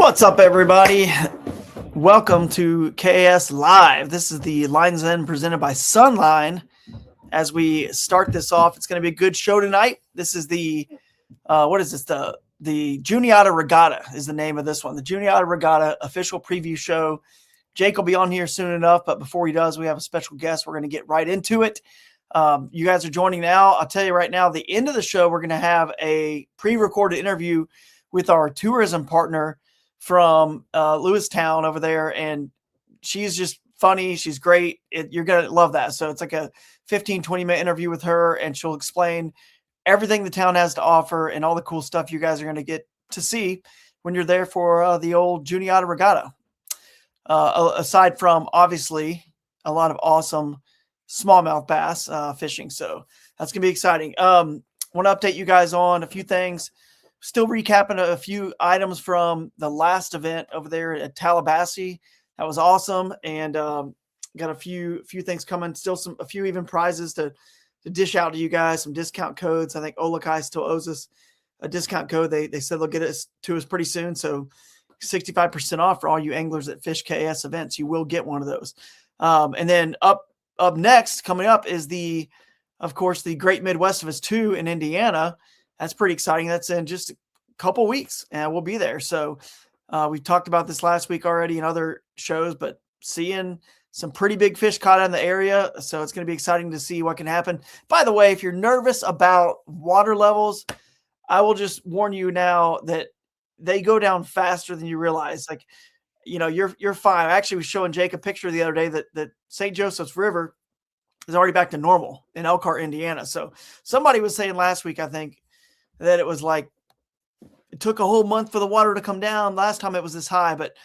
What's up, everybody? Welcome to KS Live. This is the Lines End presented by Sunline. As we start this off, it's going to be a good show tonight. This is the The Juniata Regatta is the name of this one. The Juniata Regatta official preview show. Jake will be on here soon enough, but before he does, we have a special guest. We're going to get right into it. You guys are joining now. I'll tell you right now, the end of the show, we're going to have a pre-recorded interview with our tourism partner from Lewistown over there, and she's just funny. She's great. You're going to love that. So it's like a 15, 20-minute interview with her, and she'll explain everything the town has to offer and all the cool stuff you guys are going to get to see when you're there for the old Juniata Regatta. Aside from, obviously, a lot of awesome smallmouth bass fishing. So that's going to be exciting. Want to update you guys on a few things. Still recapping a few items from the last event over there at Tallahassee. That was awesome. And got a few things coming. Still a few even prizes to dish out to you guys. Some discount codes. I think Olakai still owes us a discount code. They said they'll get it to us pretty soon. So 65% off for all you anglers that fish KS events. You will get one of those. And then up next, coming up is of course, the Great Midwest of Us 2 in Indiana. That's pretty exciting. That's in just a couple weeks, and we'll be there. So we talked about this last week already in other shows, but seeing some pretty big fish caught in the area. So it's going to be exciting to see what can happen. By the way, if you're nervous about water levels, I will just warn you now that they go down faster than you realize. Like, you're fine. I actually was showing Jake a picture the other day that St. Joseph's River is already back to normal in Elkhart, Indiana. So somebody was saying last week, I think, that it was like it took a whole month for the water to come down. Last time it was this high, but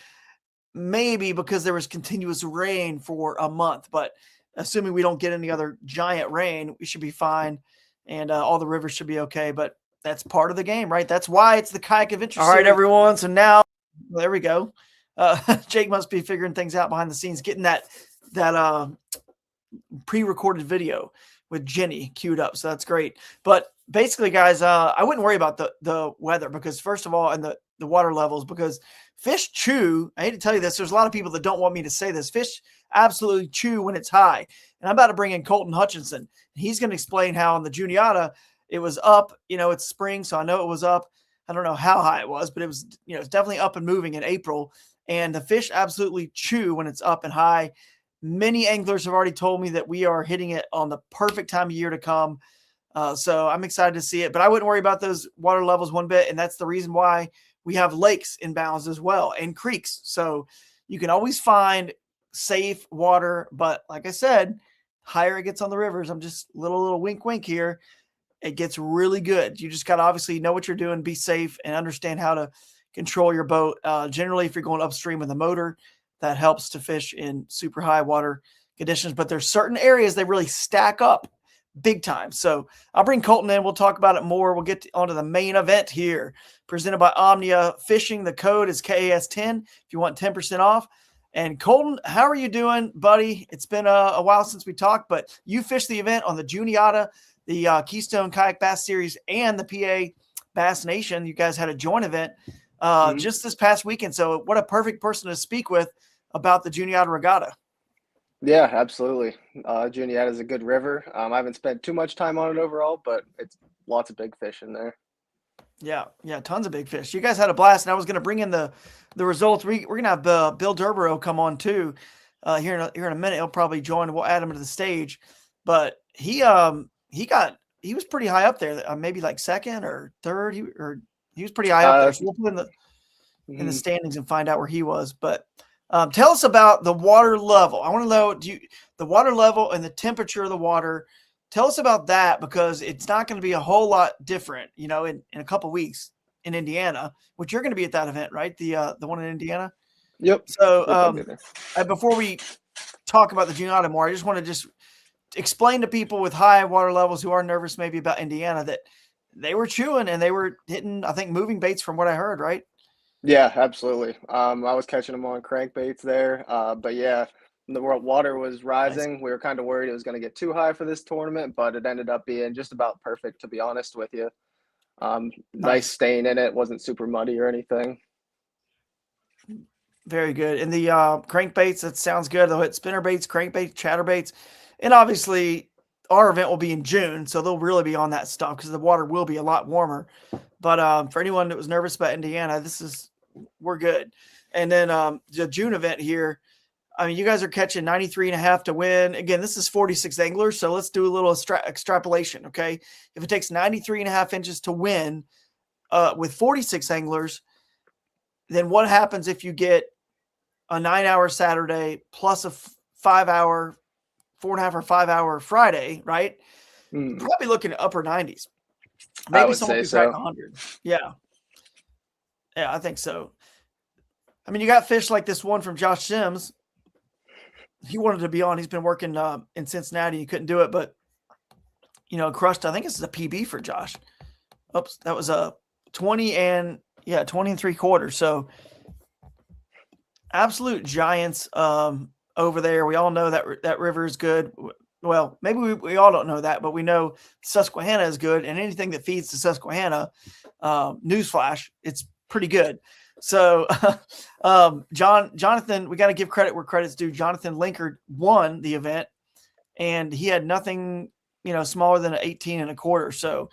maybe because there was continuous rain for a month. But assuming we don't get any other giant rain, we should be fine, and all the rivers should be okay. But that's part of the game, right? That's why it's the Kayak Adventure Series. All right, everyone. So now, there we go. Jake must be figuring things out behind the scenes, getting that pre-recorded video with Jenny queued up. So that's great. But basically, guys, I wouldn't worry about the weather because, first of all, and the water levels, because fish chew. I hate to tell you this. There's a lot of people that don't want me to say this. Fish absolutely chew when it's high. And I'm about to bring in Colton Hutchinson. He's going to explain how on the Juniata it was up. It's spring, so I know it was up. I don't know how high it was, but it was, it's definitely up and moving in April. And the fish absolutely chew when it's up and high. Many anglers have already told me that we are hitting it on the perfect time of year to come. So I'm excited to see it, but I wouldn't worry about those water levels one bit. And that's the reason why we have lakes in bounds as well and creeks. So you can always find safe water. But like I said, higher it gets on the rivers, I'm just little wink, wink here. It gets really good. You just got to obviously know what you're doing, be safe, and understand how to control your boat. Generally, if you're going upstream with a motor, that helps to fish in super high water conditions. But there's certain areas they really stack up big time. So I'll bring Colton in. We'll talk about it more. We'll get onto the main event here, presented by Omnia Fishing. The code is KAS10 if you want 10% off. And Colton, how are you doing, buddy? It's been a while since we talked, but you fished the event on the Juniata, the Keystone Kayak Bass Series, and the PA Bass Nation. You guys had a joint event just this past weekend. So what a perfect person to speak with about the Juniata Regatta. Yeah, absolutely. Juniata is a good river. I haven't spent too much time on it overall, but it's lots of big fish in there. Yeah, tons of big fish. You guys had a blast, and I was going to bring in the results. We're going to have Bill Durborough come on too here in a minute. He'll probably join. We'll add him to the stage, but he was pretty high up there, maybe like second or third. He was pretty high up there. So we'll put in the standings and find out where he was, but. Tell us about the water level. I want to know the water level and the temperature of the water. Tell us about that, because it's not going to be a whole lot different, in a couple of weeks in Indiana, which you're going to be at that event, right? The one in Indiana. Yep. So before we talk about the Juniata more, I just want to explain to people with high water levels who are nervous maybe about Indiana that they were chewing and they were hitting, I think, moving baits from what I heard, right? Yeah, absolutely. I was catching them on crankbaits there. But yeah, the water was rising. Nice. We were kind of worried it was going to get too high for this tournament, but it ended up being just about perfect, to be honest with you. Nice stain in it. Wasn't super muddy or anything. Very good. And the crankbaits, that sounds good. They'll hit spinnerbaits, crankbaits, chatterbaits. And obviously, our event will be in June, so they'll really be on that stuff because the water will be a lot warmer. But for anyone that was nervous about Indiana, we're good. And then the June event here, I mean, you guys are catching 93.5 to win. Again, this is 46 anglers, so let's do a little extrapolation, okay? If it takes 93.5 inches to win with 46 anglers, then what happens if you get a 9-hour Saturday plus a 5-hour, 4.5 or 5-hour Friday, right? Probably looking at upper 90s. Maybe someone could crack 100. Yeah. Yeah, I think so. I mean, you got fish like this one from Josh Sims. He wanted to be on. He's been working in Cincinnati. He couldn't do it, but, crushed. I think this is a PB for Josh. Oops, that was a 20 and 3/4. So absolute giants over there. We all know that river is good. Well, maybe we all don't know that, but we know Susquehanna is good, and anything that feeds to Susquehanna, newsflash, it's pretty good. So, Jonathan, we got to give credit where credit's due. Jonathan Linkard won the event, and he had nothing, smaller than an 18.25. So,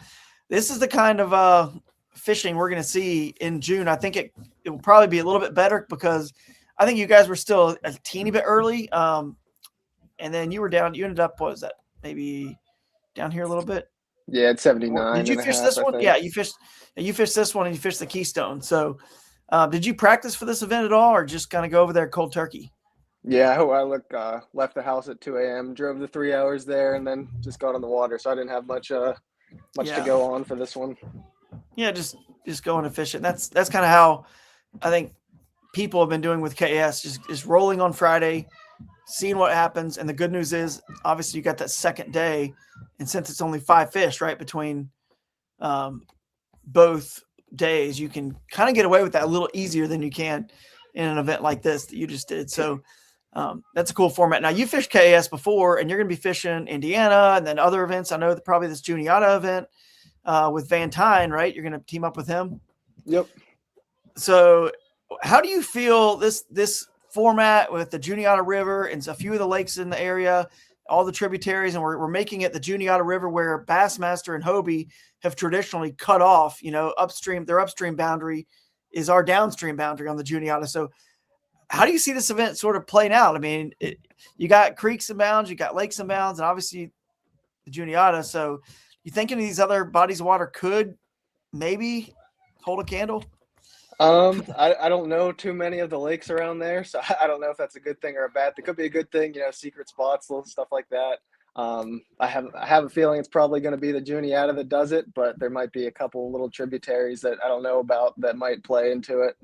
this is the kind of fishing we're going to see in June. I think it will probably be a little bit better because I think you guys were still a teeny bit early. And then you ended up, what was that? Maybe down here a little bit? Yeah, it's 79. Did you fish this one? Yeah, you fished this one and you fished the Keystone. So did you practice for this event at all or just kind of go over there cold turkey? Yeah, I left the house at 2 a.m., drove the 3 hours there, and then just got on the water. So I didn't have much to go on for this one. Yeah, just going to fish it. That's kind of how I think people have been doing with KS, just rolling on Friday, seeing what happens. And the good news is, obviously, you got that second day. And since it's only 5 fish, right, between both days, you can kind of get away with that a little easier than you can in an event like this that you just did. So that's a cool format. Now, you fished KS before, and you're going to be fishing Indiana and then other events. I know that probably this Juniata event with Van Tyne, right? You're going to team up with him? Yep. So how do you feel this format with the Juniata River and a few of the lakes in the area, all the tributaries, and we're making it the Juniata River where Bassmaster and Hobie have traditionally cut off, upstream, their upstream boundary is our downstream boundary on the Juniata. So how do you see this event sort of playing out? I mean, you got creeks and bounds, you got lakes and bounds, and obviously the Juniata. So you think any of these other bodies of water could maybe hold a candle? I don't know too many of the lakes around there, so I don't know if that's a good thing or a bad thing. It could be a good thing, secret spots, little stuff like that. I have a feeling it's probably going to be the Juniata that does it, but there might be a couple little tributaries that I don't know about that might play into it.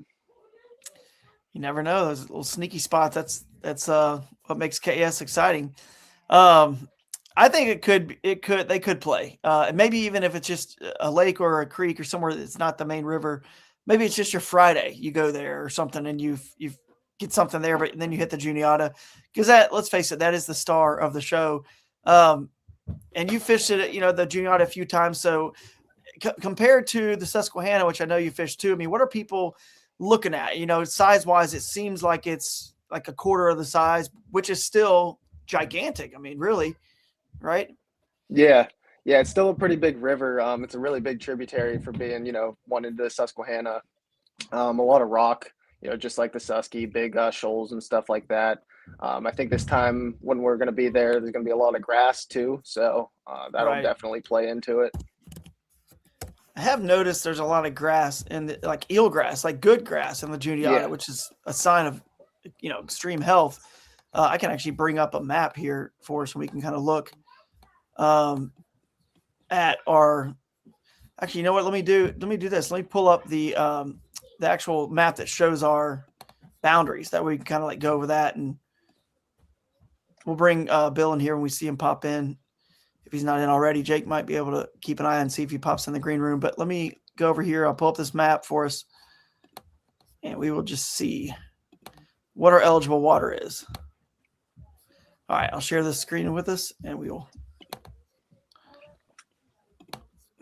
You never know, those little sneaky spots. That's what makes KS exciting. I think they could play. Maybe even if it's just a lake or a creek or somewhere that's not the main river. Maybe it's just your Friday. You go there or something and you get something there, but then you hit the Juniata because let's face it, that is the star of the show. And you fished it, the Juniata a few times. So compared to the Susquehanna, which I know you fished too, I mean, what are people looking at? Size wise, it seems like it's like a quarter of the size, which is still gigantic. I mean, really, right? Yeah. Yeah, it's still a pretty big river. It's a really big tributary for being, one into the Susquehanna. A lot of rock, just like the Susky, big shoals and stuff like that. I think this time when we're going to be there, there's going to be a lot of grass too. So that'll definitely play into it. I have noticed there's a lot of grass and like eelgrass, like good grass in the Juniata, which is a sign of, extreme health. I can actually bring up a map here for us so we can kind of look at our. Actually, you know what? Let me do this. Let me pull up the actual map that shows our boundaries. That way we can kind of like go over that, and we'll bring Bill in here when we see him pop in. If he's not in already, Jake might be able to keep an eye on and see if he pops in the green room. But let me go over here. I'll pull up this map for us, and we will just see what our eligible water is. All right, I'll share this screen with us, and we will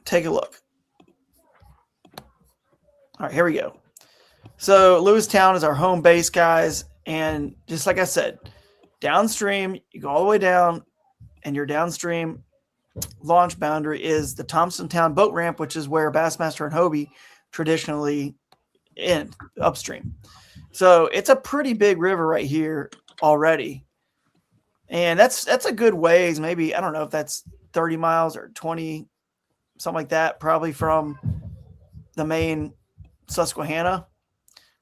take a look. All right, here we go. So Lewistown is our home base, guys. And just like I said, downstream, you go all the way down, and your downstream launch boundary is the Thompsontown boat ramp, which is where Bassmaster and Hobie traditionally end upstream. So it's a pretty big river right here already. And that's a good ways, maybe, I don't know if that's 30 miles or 20, something like that, probably from the main Susquehanna.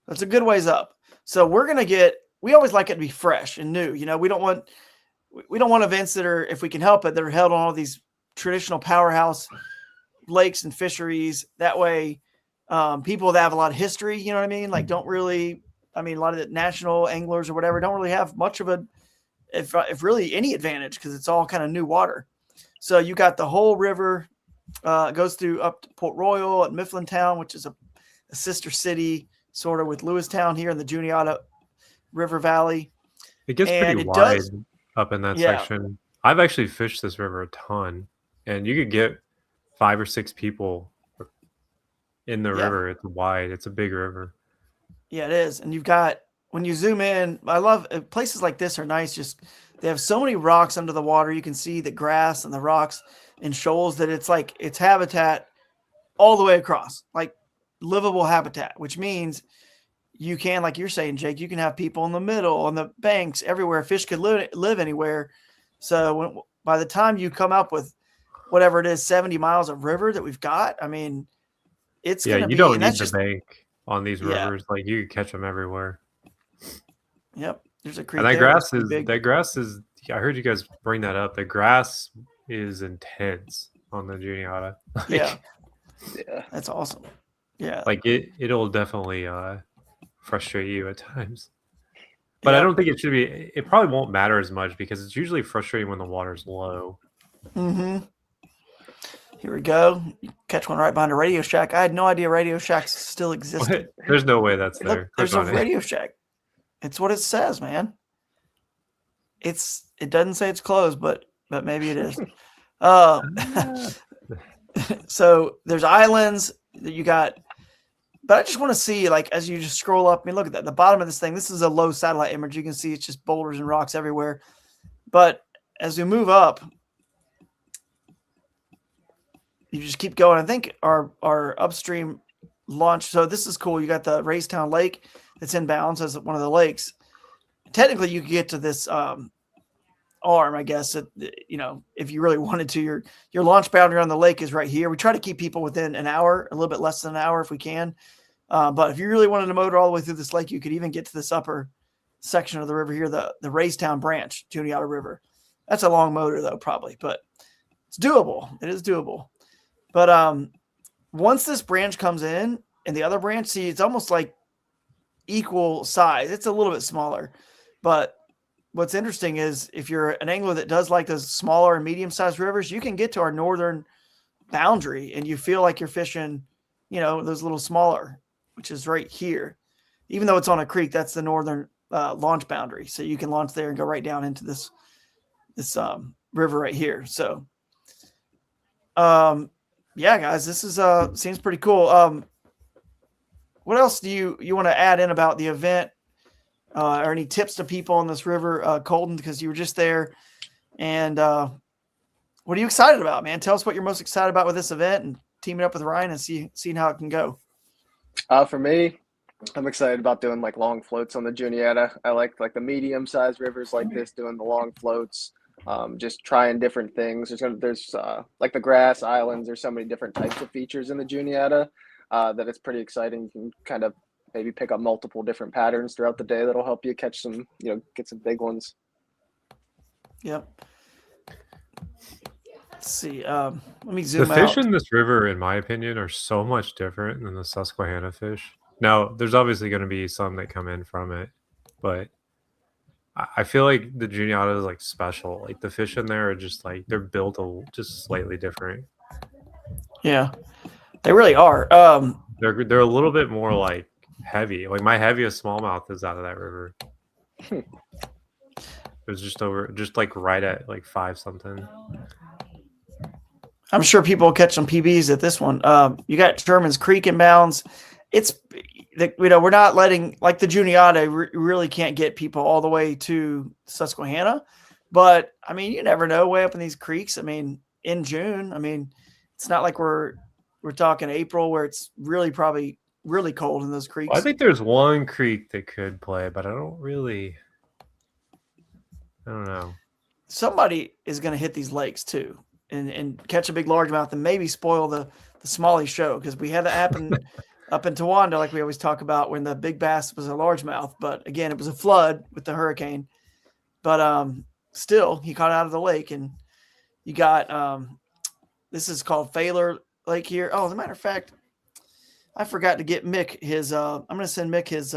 That's a good ways up. So we always like it to be fresh and new. We don't want events that are, if we can help it, that are held on all these traditional powerhouse lakes and fisheries. That way, people that have a lot of history, you know what I mean? Like, don't really, a lot of the national anglers or whatever don't really have much of a, if really any advantage, because it's all kind of new water. So you got the whole river, goes through up to Port Royal and Mifflintown, which is a sister city sort of with Lewistown here in the Juniata River Valley. It gets pretty wide up in that section. I've actually fished this river a ton, and you could get 5 or 6 people in the river. It's wide. It's a big river. Yeah, it is. And you've got, when you zoom in, I love places like this are nice. Just they have so many rocks under the water. You can see the grass and the rocks and shoals that it's like it's habitat all the way across, like livable habitat, which means you can, like you're saying, Jake, you can have people in the middle, on the banks, everywhere. Fish could live anywhere. So by the time you come up with whatever it is, 70 miles of river that we've got, it's going to be. You don't need the bank on these rivers. Like, you can catch them everywhere. Yep. There's a creek. And that grass is, I heard you guys bring that up. The grass is intense on the Juniata. Yeah. That's awesome. Yeah. Like, it'll definitely frustrate you at times. But I don't think it probably won't matter as much, because it's usually frustrating when the water's low. Mm-hmm. Here we go. You catch one right behind a Radio Shack. I had no idea Radio Shacks still existed. What? There's no way that's there. There's a Radio Shack. It's what it says, man. It doesn't say it's closed, but maybe it is. So there's islands that you got, but I just want to see, like, as you just scroll up, look at that. The bottom of this thing, this is a low satellite image. You can see it's just boulders and rocks everywhere. But as we move up, you just keep going. I think our upstream launch. So this is cool. You got the Raystown Lake that's inbounds as one of the lakes. Technically, you could get to this arm, I guess. If you really wanted to, your launch boundary on the lake is right here. We try to keep people within an hour, a little bit less than an hour if we can. But if you really wanted to motor all the way through this lake, you could even get to this upper section of the river here, the Raystown branch, Juniata River. That's a long motor though, probably, but it's doable. It is doable. But once this branch comes in and the other branch, see, it's almost like equal size. It's a little bit smaller, but what's interesting is if you're an angler that does like those smaller and medium-sized rivers, you can get to our northern boundary and you feel like you're fishing, those little smaller, which is right here. Even though it's on a creek, that's the northern launch boundary. So you can launch there and go right down into this river right here. So, yeah, guys, this is seems pretty cool. What else do you want to add in about the event? Or any tips to people on this river, Colton, because you were just there. And what are you excited about, man? Tell us what you're most excited about with this event and teaming up with Ryan and seeing how it can go. For me, I'm excited about doing like long floats on the Juniata. I like the medium-sized rivers like this, doing the long floats, just trying different things. There's like the grass islands. There's so many different types of features in the Juniata that it's pretty exciting. You can kind of maybe pick up multiple different patterns throughout the day that'll help you catch some, get some big ones. Yep. Let's see. Let me zoom out. The fish in this river, in my opinion, are so much different than the Susquehanna fish. Now, there's obviously going to be some that come in from it, but I feel like the Juniata is like special. Like the fish in there are just like, they're built just slightly different. Yeah, they really are. They're a little bit more like heavy. Like my heaviest smallmouth is out of that river. It was just like right at like 5 something. I'm sure people will catch some PBs at this one. You got Sherman's Creek inbounds. we're not letting, like the Juniata, really can't get people all the way to Susquehanna. But I mean, you never know way up in these creeks. I mean, in June, I mean, it's not like we're talking April where it's really probably really cold in those creeks. Well, I think there's one creek that could play, but I don't know. Somebody is going to hit these lakes too and catch a big largemouth and maybe spoil the smallie show, because we had that happen up in Towanda, like we always talk about, when the big bass was a largemouth. But again, it was a flood with the hurricane. But still, he caught out of the lake, and you got this is called Failer Lake here. Oh, as a matter of fact, I forgot to get Mick his. I'm going to send Mick his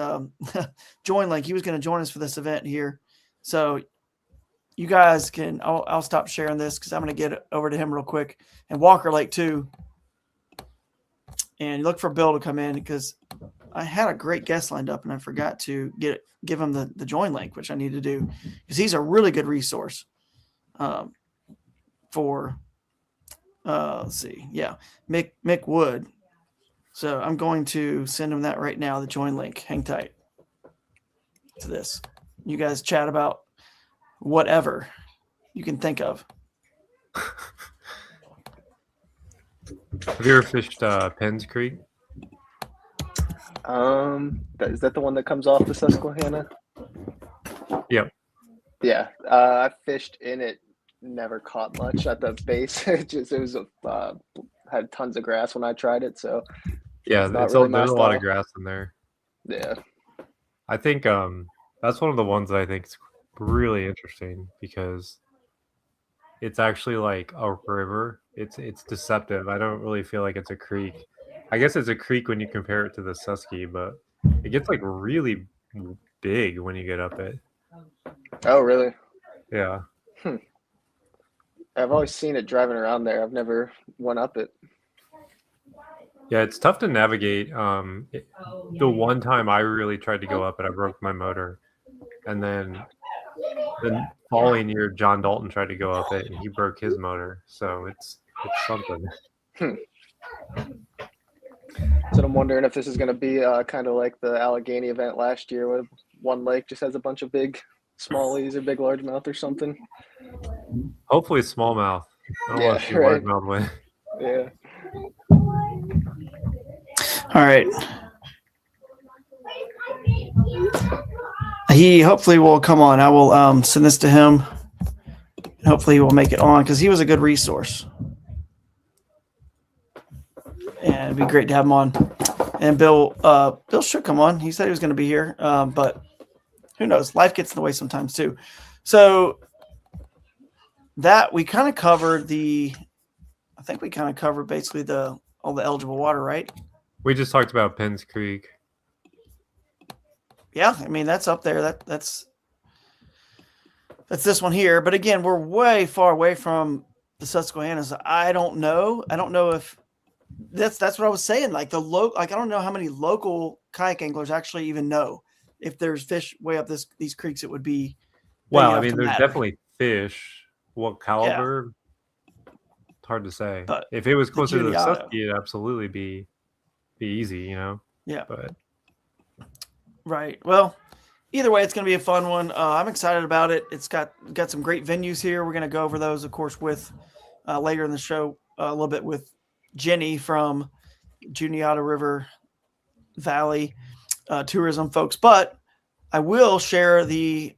join link. He was going to join us for this event here, so you guys can. I'll stop sharing this because I'm going to get it over to him real quick. And Walker Lake too. And look for Bill to come in, because I had a great guest lined up and I forgot to give him the join link, which I need to do, because he's a really good resource for let's see. Yeah. Mick Wood. So I'm going to send him that right now, the join link. Hang tight to this. You guys chat about whatever you can think of. Have you ever fished Penns Creek? Is that the one that comes off the Susquehanna? Yep. Yeah, I fished in it. Never caught much at the base. It was had tons of grass when I tried it. So yeah, there's a lot of grass in there. Yeah, I think that's one of the ones that I think is really interesting, because it's actually like a river. It's deceptive. I don't really feel like it's a creek. I guess it's a creek when you compare it to the Susky, but it gets like really big when you get up it. Oh, really? Yeah. I've always seen it driving around there. I've never went up it. Yeah, it's tough to navigate. The one time I really tried to go up it, I broke my motor. And then the following year, John Dalton tried to go up it, and he broke his motor. So it's something. So I'm wondering if this is going to be kind of like the Allegheny event last year, where one lake just has a bunch of big smallies or big largemouth or something. Hopefully smallmouth. I don't want to see right. largemouth win. Yeah. All right. He hopefully will come on. I will send this to him. Hopefully he will make it on, because he was a good resource. And it'd be great to have him on. And Bill should come on. He said he was going to be here, but who knows? Life gets in the way sometimes too. So that we kind of covered I think we kind of covered basically all the eligible water, right? We just talked about Penns Creek. Yeah, I mean, that's up there. That's this one here. But again, we're way far away from the Susquehannas. I don't know if that's what I was saying. Like I don't know how many local kayak anglers actually even know if there's fish way up these creeks. It would be well. I mean, there's definitely fish. What caliber? Yeah. It's hard to say. But if it was closer to the Susky, it'd absolutely be easy, you know. Yeah. But right. Well, either way, it's going to be a fun one. I'm excited about it. It's got some great venues here. We're going to go over those, of course, with later in the show a little bit with Jenny from Juniata River Valley tourism folks. But I will share the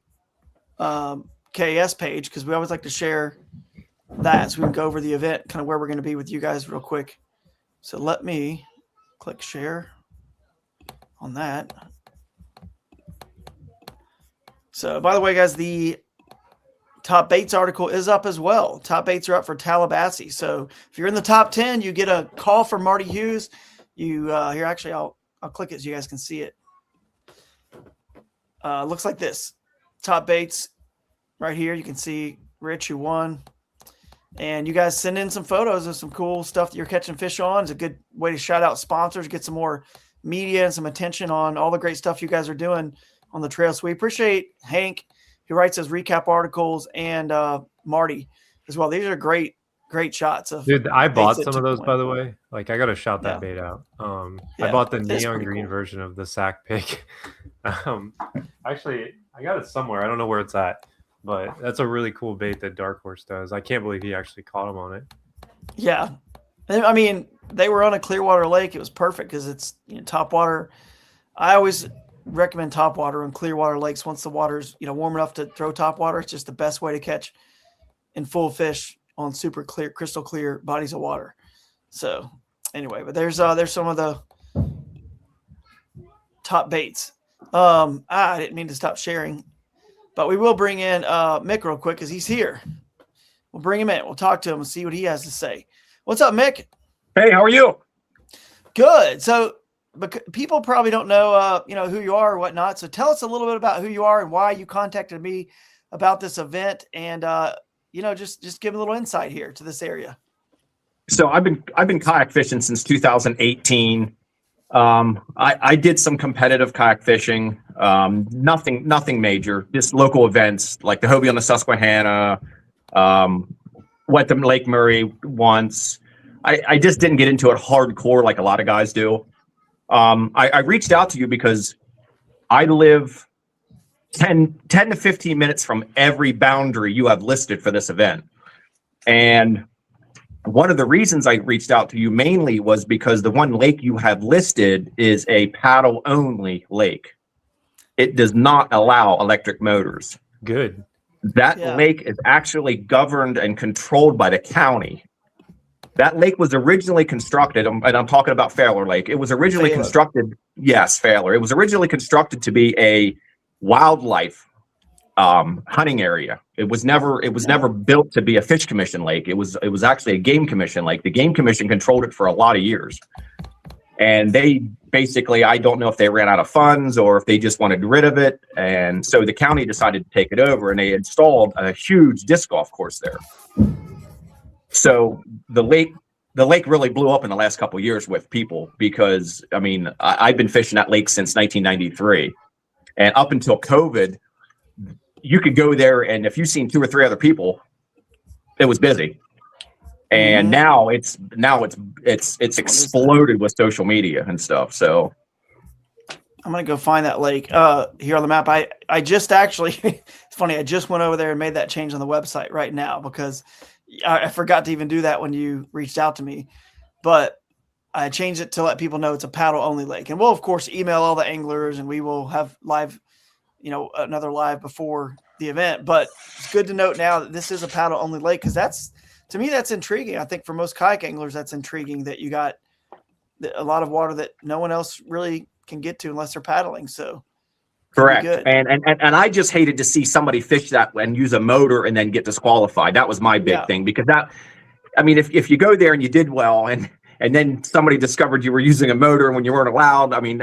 KS page, because we always like to share that, so we can go over the event, kind of where we're going to be with you guys real quick. So let me click share on that. So, by the way, guys, the top baits article is up as well. Top baits are up for Tallahassee. So if you're in the top 10, you get a call from Marty Hughes. You here, actually, I'll click it so you guys can see it. Looks like this. Top baits right here. You can see Rich, who won. And you guys send in some photos of some cool stuff that you're catching fish on. It's a good way to shout out sponsors, get some more media and some attention on all the great stuff you guys are doing on the trail. So we appreciate Hank, who writes those recap articles, and Marty as well. These are great great shots of. Dude, I bought baits at some of those, 2 point. by the way. Like, I gotta shout that Yeah. bait out. I Yeah, bought the it's neon pretty green cool. version of the sack pig. Actually, I got it somewhere. I don't know where it's at, but that's a really cool bait that Dark Horse does. I can't believe he actually caught him on it. Yeah, I mean, they were on a Clearwater lake. It was perfect because it's top water. I always recommend top water on Clearwater lakes once the water's warm enough to throw top water. It's just the best way to catch in full fish on super clear, crystal clear bodies of water. So anyway, but there's some of the top baits. I didn't mean to stop sharing, but we will bring in Mick real quick because he's here. We'll bring him in. We'll talk to him and see what he has to say. What's up, Mick? Hey, how are you? Good. So, but people probably don't know, who you are or whatnot. So tell us a little bit about who you are and why you contacted me about this event, and just give a little insight here to this area. So I've been kayak fishing since 2018. I did some competitive kayak fishing. Nothing major. Just local events like the Hobie on the Susquehanna. Went to Lake Murray once. I just didn't get into it hardcore like a lot of guys do. I reached out to you because I live 10 to 15 minutes from every boundary you have listed for this event. And one of the reasons I reached out to you mainly was because the one lake you have listed is a paddle only lake. It does not allow electric motors. Good. That lake is actually governed and controlled by the county. That lake was originally constructed, and I'm talking about Failer Lake. It was originally constructed, yes, Failer. It was originally constructed to be a wildlife hunting area. It was never built to be a fish commission lake. It was actually a game commission lake. The game commission controlled it for a lot of years. And they basically, I don't know if they ran out of funds or if they just wanted rid of it. And so the county decided to take it over, and they installed a huge disc golf course there. So the lake really blew up in the last couple of years with people because, I mean, I've been fishing that lake since 1993. And up until COVID, you could go there, and if you've seen 2 or 3 other people, it was busy. And now it's exploded with social media and stuff. So I'm gonna go find that lake here on the map. I just actually it's funny, I just went over there and made that change on the website right now because I forgot to even do that when you reached out to me. But I changed it to let people know it's a paddle only lake. And we'll of course email all the anglers, and we will have live, another live before the event. But it's good to note now that this is a paddle only lake, because to me, that's intriguing. I think for most kayak anglers, that's intriguing that you got a lot of water that no one else really can get to unless they're paddling. So correct. And I just hated to see somebody fish that and use a motor and then get disqualified. That was my big thing, because if you go there and you did well and then somebody discovered you were using a motor when you weren't allowed, I mean,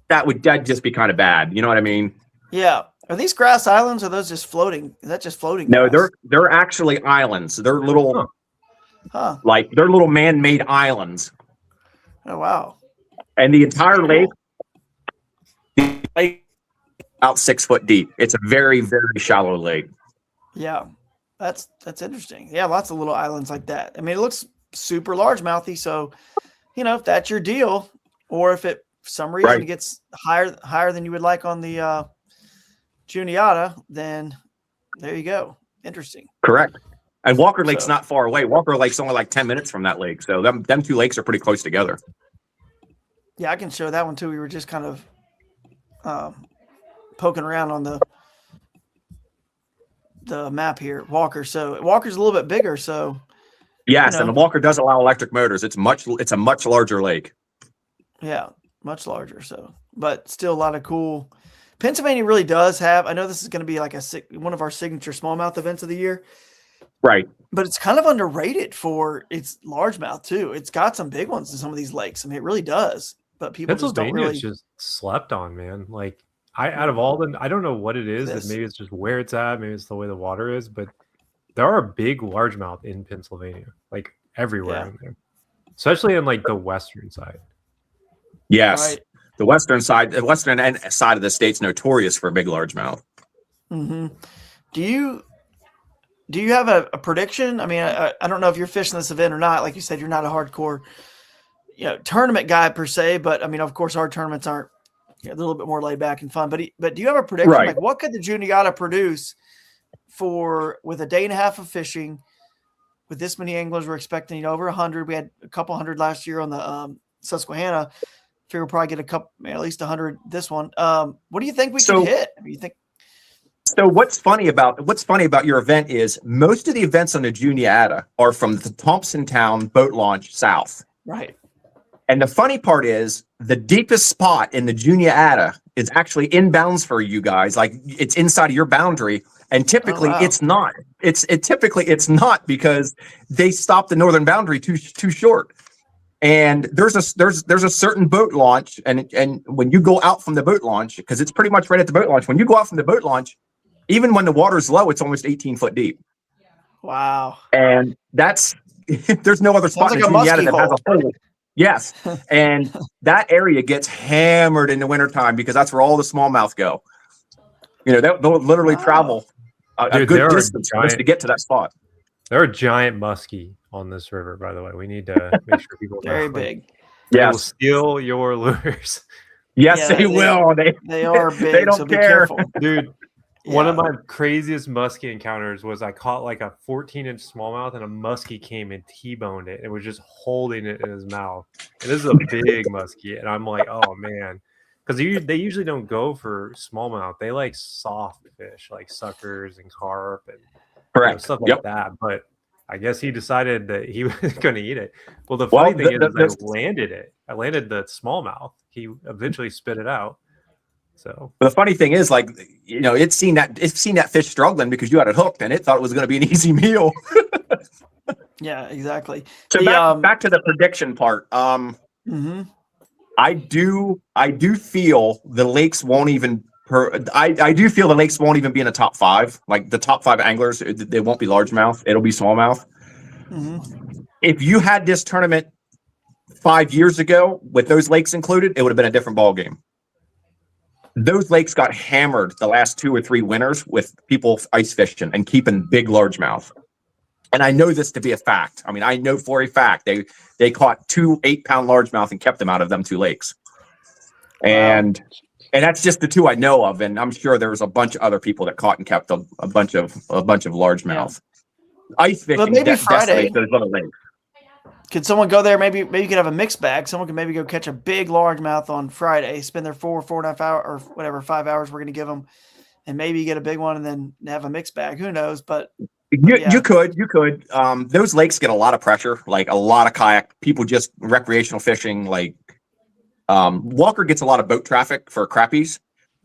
that'd just be kind of bad. You know what I mean? Yeah. Are these grass islands, or are those just floating? Is that just floating? No, grass? they're actually islands. They're little, they're little man-made islands. Oh, wow. And the entire lake, about 6 foot deep. It's a very, very shallow lake. Yeah, that's interesting. Yeah, lots of little islands like that. I mean, it looks super largemouthy. So, if that's your deal, or if it for some reason it gets higher than you would like on the Juniata, then there you go. Interesting. Correct. And Walker Lake's not far away. Walker Lake's only like 10 minutes from that lake. So them 2 lakes are pretty close together. Yeah, I can show that one too. We were just kind of poking around on the map here. Walker. So Walker's a little bit bigger. So yes, and the Walker does allow electric motors. It's a much larger lake. Yeah, much larger. So, but still a lot of cool. Pennsylvania really does have. I know this is going to be like one of our signature smallmouth events of the year. Right. But it's kind of underrated for its largemouth too. It's got some big ones in some of these lakes. I mean, it really does. But people just don't really. Just slept on, man. Like out of all them, I don't know what it is. Maybe it's just where it's at. Maybe it's the way the water is. But there are big largemouth in Pennsylvania, like everywhere in there, especially in like the western side. Yes. Right. The western side of the state's notorious for a big largemouth. Mm-hmm. Do you do you have a prediction? I mean, I don't know if you're fishing this event or not. Like you said, you're not a hardcore, tournament guy per se, but I mean, of course, our tournaments aren't a little bit more laid back and fun. But do you have a prediction? Right. Like, what could the Juniata produce with a day and a half of fishing? With this many anglers, we're expecting over 100. We had a couple hundred last year on the Susquehanna. Figure we'll probably get at least 100 this one. What do you think we could hit? I mean, you think? So what's funny about your event is most of the events on the Juniata are from the Thompsontown boat launch south. Right. And the funny part is the deepest spot in the Juniata is actually inbounds for you guys. Like it's inside of your boundary. And typically it's not. Typically it's not because they stop the northern boundary too short. And there's a certain boat launch, and when you go out from the boat launch, because it's pretty much right at the boat launch, when you go out from the boat launch, even when the water's low, it's almost 18 foot deep. Wow. And that's there's no other spot in the Juniata that has a hole. Yes. And that area gets hammered in the wintertime because that's where all the smallmouth go. They'll literally travel a good distance just to get to that spot. There are giant muskie on this river, by the way. We need to make sure people know. Very big. They will steal your lures. Yes, they will. They are big. They don't so care. Be careful. Dude, one of my craziest muskie encounters was I caught like a 14-inch smallmouth, and a muskie came and T-boned it. It was just holding it in his mouth. And this is a big muskie. And I'm like, oh, man. Because they usually don't go for smallmouth. They like soft fish, like suckers and carp and stuff like that. But I guess he decided that he was going to eat it. Well, the funny thing is I landed it. I landed the smallmouth. He eventually spit it out. So the funny thing is, like, it's seen that fish struggling because you had it hooked, and it thought it was going to be an easy meal. Yeah, exactly. So back to the prediction part. I do feel the lakes won't even. I do feel the lakes won't even be in the top 5. Like the top 5 anglers, they won't be largemouth. It'll be smallmouth. If you had this tournament 5 years ago with those lakes included, it would have been a different ball game. Those lakes got hammered the last 2 or 3 winters with people ice fishing and keeping big largemouth. And I know this to be a fact. I mean, I know for a fact they caught 2 8-pound largemouth and kept them out of them 2 lakes. And that's just the 2 I know of. And I'm sure there was a bunch of other people that caught and kept a bunch of largemouth. Yeah. Ice fishing maybe Friday. Those little lakes. Could someone go there? Maybe you could have a mixed bag. Someone could maybe go catch a big largemouth on Friday, spend their 4.5 hours or whatever 5 hours we're going to give them, and maybe get a big one and then have a mixed bag. Who knows? But you could. Those lakes get a lot of pressure, like a lot of kayak people just recreational fishing. Like Walker gets a lot of boat traffic for crappies,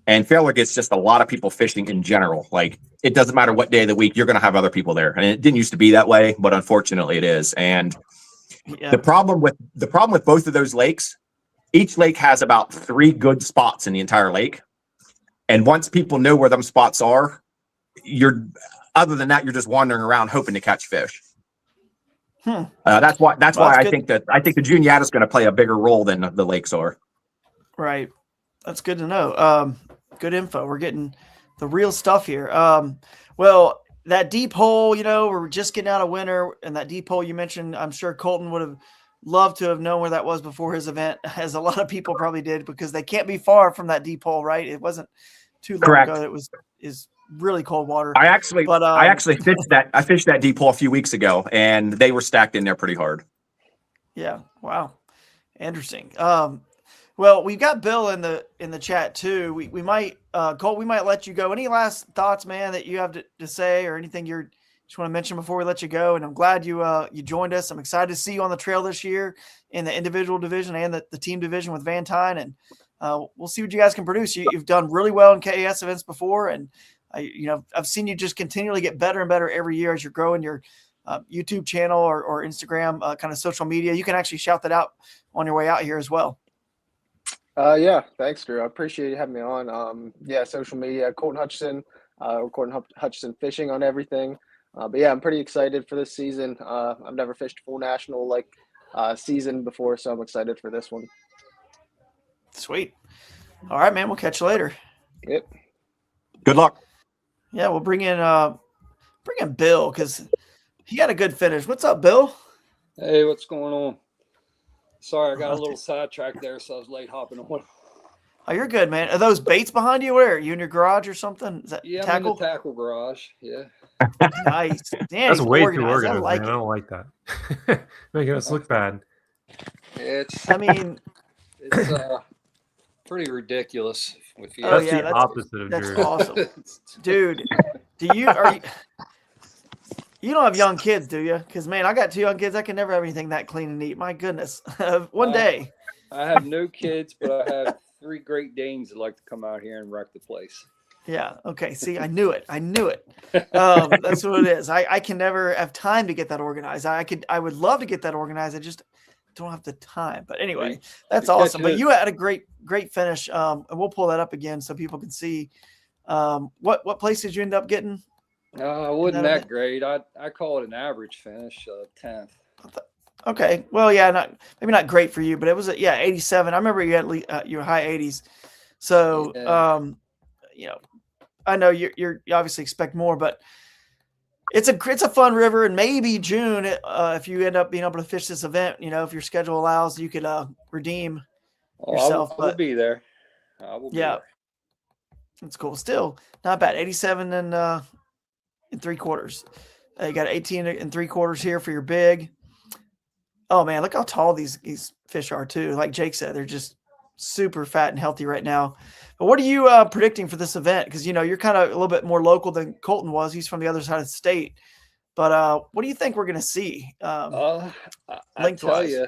and Fairler gets just a lot of people fishing in general. Like it doesn't matter what day of the week, you're going to have other people there, and it didn't used to be that way, but unfortunately it is. And the problem with both of those lakes, each lake has about 3 good spots in the entire lake, and once people know where them spots are, other than that, you're just wandering around hoping to catch fish. That's why I think the Juniata is going to play a bigger role than the lakes are. Right. That's good to know. Good info. We're getting the real stuff here. Well, that deep hole, we're just getting out of winter, and that deep hole you mentioned, I'm sure Colton would have loved to have known where that was before his event, as a lot of people probably did, because they can't be far from that deep hole, right? It wasn't too long ago. It is really cold water. I actually fished that. I fished that deep hole a few weeks ago, and they were stacked in there pretty hard. Yeah. Wow. Interesting. Well, we've got Bill in the chat too. We might, Colt, we might let you go. Any last thoughts, man, that you have to say, or anything you just want to mention before we let you go? And I'm glad you joined us. I'm excited to see you on the trail this year in the individual division and the team division with Van Tyne. And we'll see what you guys can produce. You've done really well in KAS events before, and I've seen you just continually get better and better every year as you're growing your YouTube channel or Instagram kind of social media. You can actually shout that out on your way out here as well. Yeah, thanks, Drew. I appreciate you having me on. Social media, Colton Hutchison, Colton Hutchison Fishing on everything. But yeah, I'm pretty excited for this season. I've never fished full national season before, so I'm excited for this one. Sweet. All right, man. We'll catch you later. Yep. Good luck. Yeah, we'll bring in bring in Bill because he had a good finish. What's up, Bill? Hey, what's going on? Sorry, I got a little sidetracked there, so I was late hopping on. Oh, you're good, man. Are those baits behind you? Where are you in your garage or something? Is that Yeah, tackle? I'm in the tackle garage. Yeah. Nice. Damn, That's he's way too organized. I organized, like man. it. I don't like that. Making us look bad. It's I mean, it's pretty ridiculous with you. Oh, That's yeah, the opposite of that's Drew. awesome. Dude, you don't have young kids, do you? Because, man, I got 2 young kids. I can never have anything that clean and neat. My goodness. One day. I have no kids, but I have 3 Great Danes that like to come out here and wreck the place. Yeah. Okay. See, I knew it. That's what it is. I can never have time to get that organized. I would love to get that organized. I just don't have the time. But anyway, that's awesome. But you had a great finish. And we'll pull that up again so people can see. What place did you end up getting? I wasn't that great. I call it an average finish, 10th. Okay. Well, yeah, maybe not great for you, but it was 87. I remember you had your high 80s. So, Yeah. I know you obviously expect more, but it's a fun river, and maybe June, if you end up being able to fish this event, if your schedule allows, you could redeem yourself. I will be there. I will be there. That's cool. Still not bad. 87 and 3/4. You got 18 and 3/4 here for your big. Oh man, look how tall these fish are too. Like Jake said, they're just super fat and healthy right now. But what are you predicting for this event? Because you're kind of a little bit more local than Colton was. He's from the other side of the state. But what do you think we're going to see? I tell you,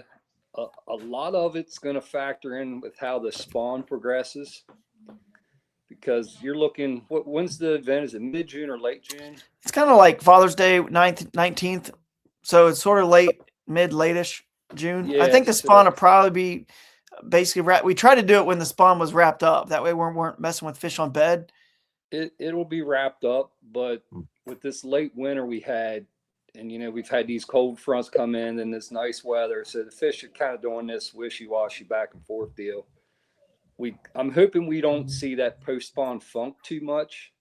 a lot of it's going to factor in with how the spawn progresses. Because you're looking, when's the event? Is it mid-June or late June? It's kind of like Father's Day, 9th, 19th. So it's sort of late-ish June. Yeah, I think the spawn will probably be basically we tried to do it when the spawn was wrapped up. That way we weren't messing with fish on bed. It'll be wrapped up, but with this late winter we had, and we've had these cold fronts come in and this nice weather, so the fish are kind of doing this wishy-washy back and forth deal. I'm hoping we don't see that post-spawn funk too much.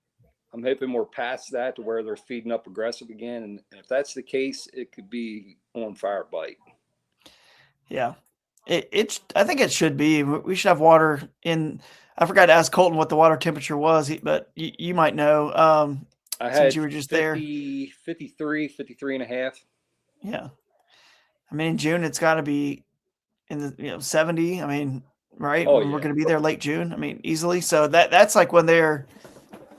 I'm hoping we're past that to where they're feeding up aggressive again, and if that's the case, it could be on fire bite. Yeah. I think it should be. We should have water in. I forgot to ask Colton what the water temperature was, but you might know. Since you were just 53 and a half. Yeah. I mean, in June, it's got to be in the 70. I mean, right? Oh, We're going to be there late June. I mean, easily. So that's like when they're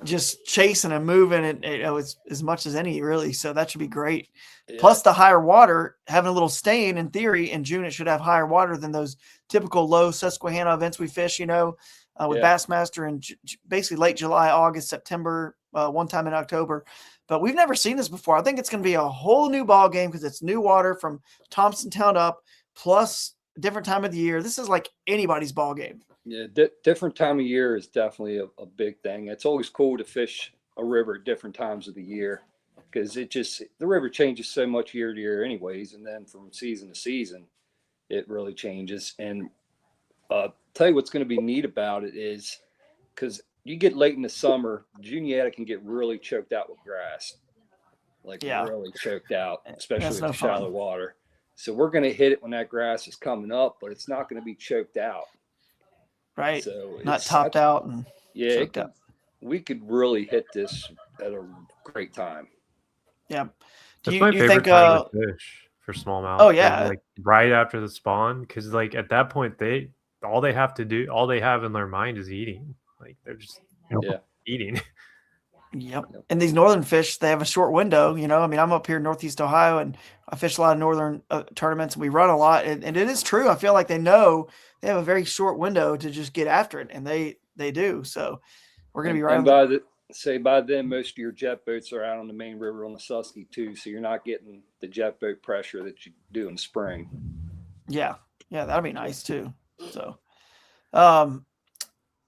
just chasing and moving and it's as much as any really. So that should be great. Yeah. Plus the higher water, having a little stain in theory in June, it should have higher water than those typical low Susquehanna events we fish, with Bassmaster in basically late July, August, September, one time in October. But we've never seen this before. I think it's going to be a whole new ball game because it's new water from Thompsontown up, plus a different time of the year. This is like anybody's ball game. Yeah, different time of year is definitely a big thing. It's always cool to fish a river at different times of the year because the river changes so much year to year anyways. And then from season to season, it really changes. And tell you what's going to be neat about it is because you get late in the summer, Juniata can get really choked out with grass, really choked out, especially with shallow water. So we're going to hit it when that grass is coming up, but it's not going to be choked out. Right. So not topped out and choked out. We could really hit this at a great time. Yeah. That's my favorite time to fish for smallmouth. Oh yeah. Like right after the spawn, because like at that point all they have in their mind is eating. Like they're just eating. Yep. And these northern fish, they have a short window. I mean, I'm up here in Northeast Ohio, and I fish a lot of northern tournaments, and we run a lot. And it is true. I feel like they know they have a very short window to just get after it, and they do. So we're going to be right. And by then, most of your jet boats are out on the main river on the Susky too, so you're not getting the jet boat pressure that you do in spring. Yeah, that'd be nice too. So,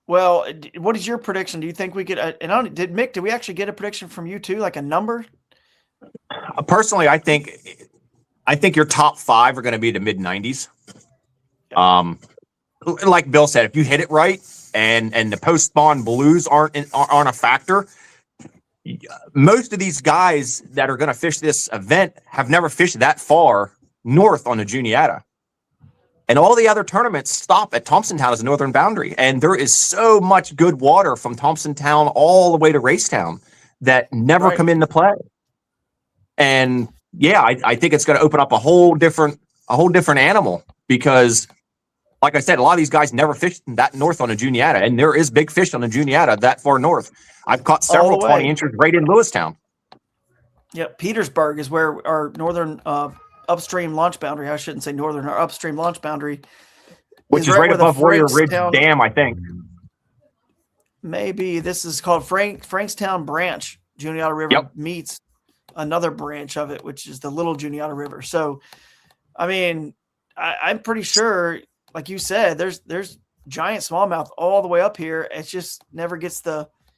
well, what is your prediction? Do you think we could? Did we actually get a prediction from you too, like a number? Personally, I think your top 5 are going to be the mid 90s. Like Bill said, if you hit it right and the post spawn blues aren't a factor, most of these guys that are going to fish this event have never fished that far north on the Juniata. And all the other tournaments stop at Thompsontown as a northern boundary. And there is so much good water from Thompsontown all the way to Racetown that never come into play. And yeah, I think it's going to open up a whole different animal, because like I said, a lot of these guys never fished that north on a Juniata, and there is big fish on a Juniata that far north. I've caught several 20 inches right in Lewistown. Yep. Petersburg is where our northern upstream launch boundary, I shouldn't say northern, our upstream launch boundary, which is right above Warrior Ridge Dam, I think. Maybe this is called Frankstown Branch. Juniata River meets another branch of it, which is the Little Juniata River. So, I mean, I'm pretty sure, like you said, there's giant smallmouth all the way up here. It just never gets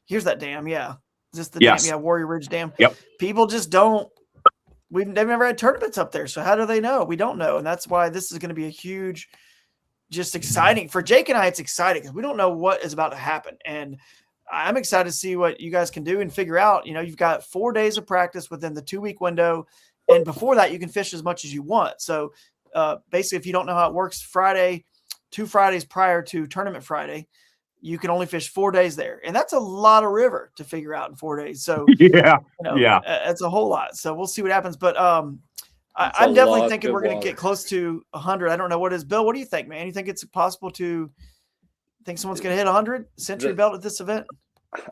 here's that dam. Yeah. Just the dam. Yeah. Warrior Ridge Dam. Yep. People just they've never had tournaments up there. So how do they know? We don't know. And that's why this is going to be a huge, just exciting for Jake and I. It's exciting because we don't know what is about to happen. And I'm excited to see what you guys can do and figure out. You've got 4 days of practice within the 2-week window. And before that, you can fish as much as you want. So basically, if you don't know how it works, 2 Fridays prior to tournament Friday, you can only fish 4 days there. And that's a lot of river to figure out in 4 days. So it's a whole lot. So we'll see what happens. But I'm definitely thinking we're going to get close to 100. I don't know what is. Bill, what do you think, man? You think it's possible to think someone's going to hit 100 century belt at this event?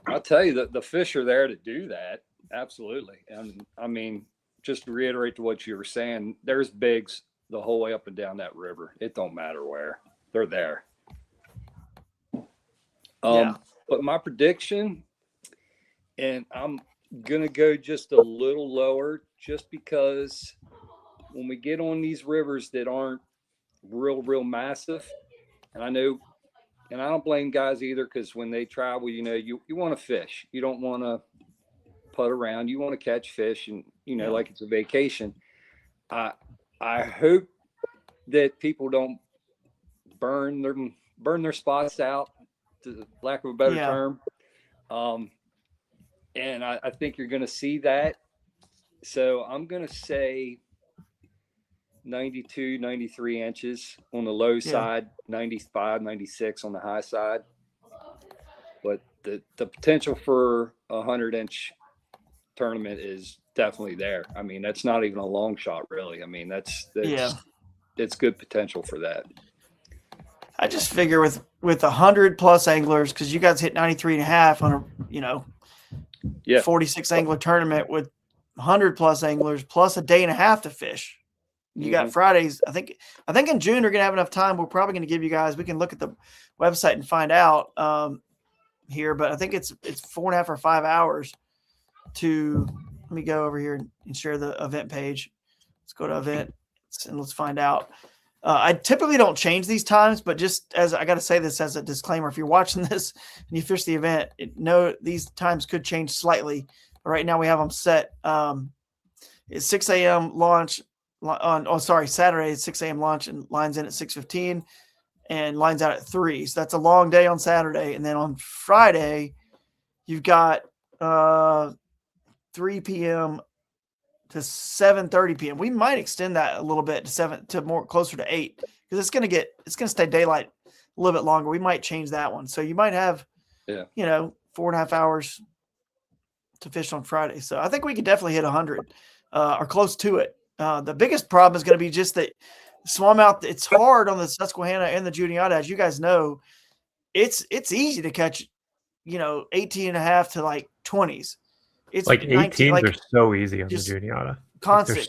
I'll tell you that the fish are there to do that. Absolutely. And I mean, just to reiterate to what you were saying, there's bigs the whole way up and down that river. It don't matter where. They're there. But my prediction, and I'm going to go just a little lower just because when we get on these rivers that aren't real massive, and I know, and I don't blame guys either, because when they travel, you want to fish. You don't want to putt around. You want to catch fish and, like it's a vacation. I hope that people don't burn their spots out, to lack of a better term. And I think you're going to see that. So I'm going to say 92, 93 inches on the low side, 95, 96 on the high side. But the potential for a 100-inch tournament is definitely there. I mean, that's not even a long shot, really. I mean, that's it's good potential for that. I just figure with 100 plus anglers, because you guys hit 93.5 on a 46 angler tournament with 100 plus anglers plus a day and a half to fish. You got Fridays. I think in June we're gonna have enough time. We're probably gonna give you guys. We can look at the website and find out here, but I think it's 4.5 or 5 hours to. Let me go over here and share the event page. Let's go to event and let's find out. I typically don't change these times, but just as I got to say this as a disclaimer, if you're watching this and you fish the event, these times could change slightly. But right now we have them set. It's 6 a.m. launch Saturday at 6 a.m. launch and lines in at 6:15 and lines out at 3. So that's a long day on Saturday. And then on Friday, you've got 3 p.m. to 7:30 p.m. We might extend that a little bit to more closer to 8 because it's going to stay daylight a little bit longer. We might change that one. So you might have, 4.5 hours to fish on Friday. So I think we could definitely hit 100 or close to it. The biggest problem is going to be just that smallmouth. It's hard on the Susquehanna and the Juniata, as you guys know. It's easy to catch, 18.5 to like 20s. It's like 18s are so easy on the Juniata. Constant.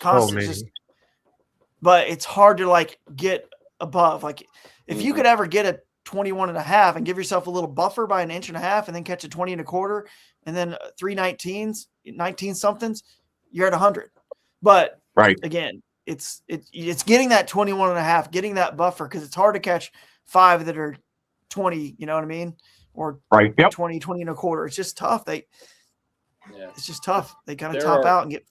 But it's hard to get above. Like if you could ever get a 21.5 and give yourself a little buffer by 1.5 inches and then catch a 20.25 and then 3 19s, 19 somethings, you're at 100. But again, it's getting that 21.5, getting that buffer, because it's hard to catch 5 that are 20. You know what I mean? Or 20, 20.25. It's just tough. It's just tough. They kind of top out and get.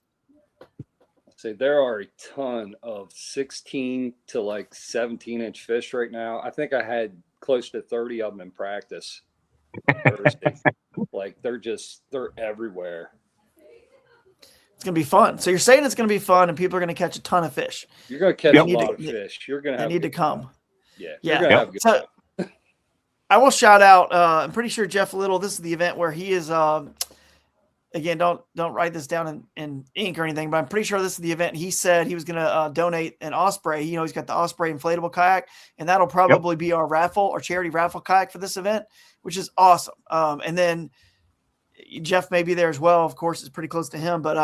There are a ton of 16 to 17-inch fish right now. I think I had close to 30 of them in practice Thursday. They're everywhere. It's going to be fun. So you're saying it's going to be fun and people are going to catch a ton of fish. You're going to catch Yep. a lot of fish. You're going to They have need to come. Yeah. Yeah. You're going to have a good So time. I will shout out, I'm pretty sure Jeff Little, this is the event where he is, again, don't write this down in ink or anything, but I'm pretty sure this is the event. He said he was going to donate an Osprey. You know, he's got the Osprey inflatable kayak, and that'll probably be our raffle or charity raffle kayak for this event, which is awesome. And then Jeff may be there as well. Of course, it's pretty close to him, but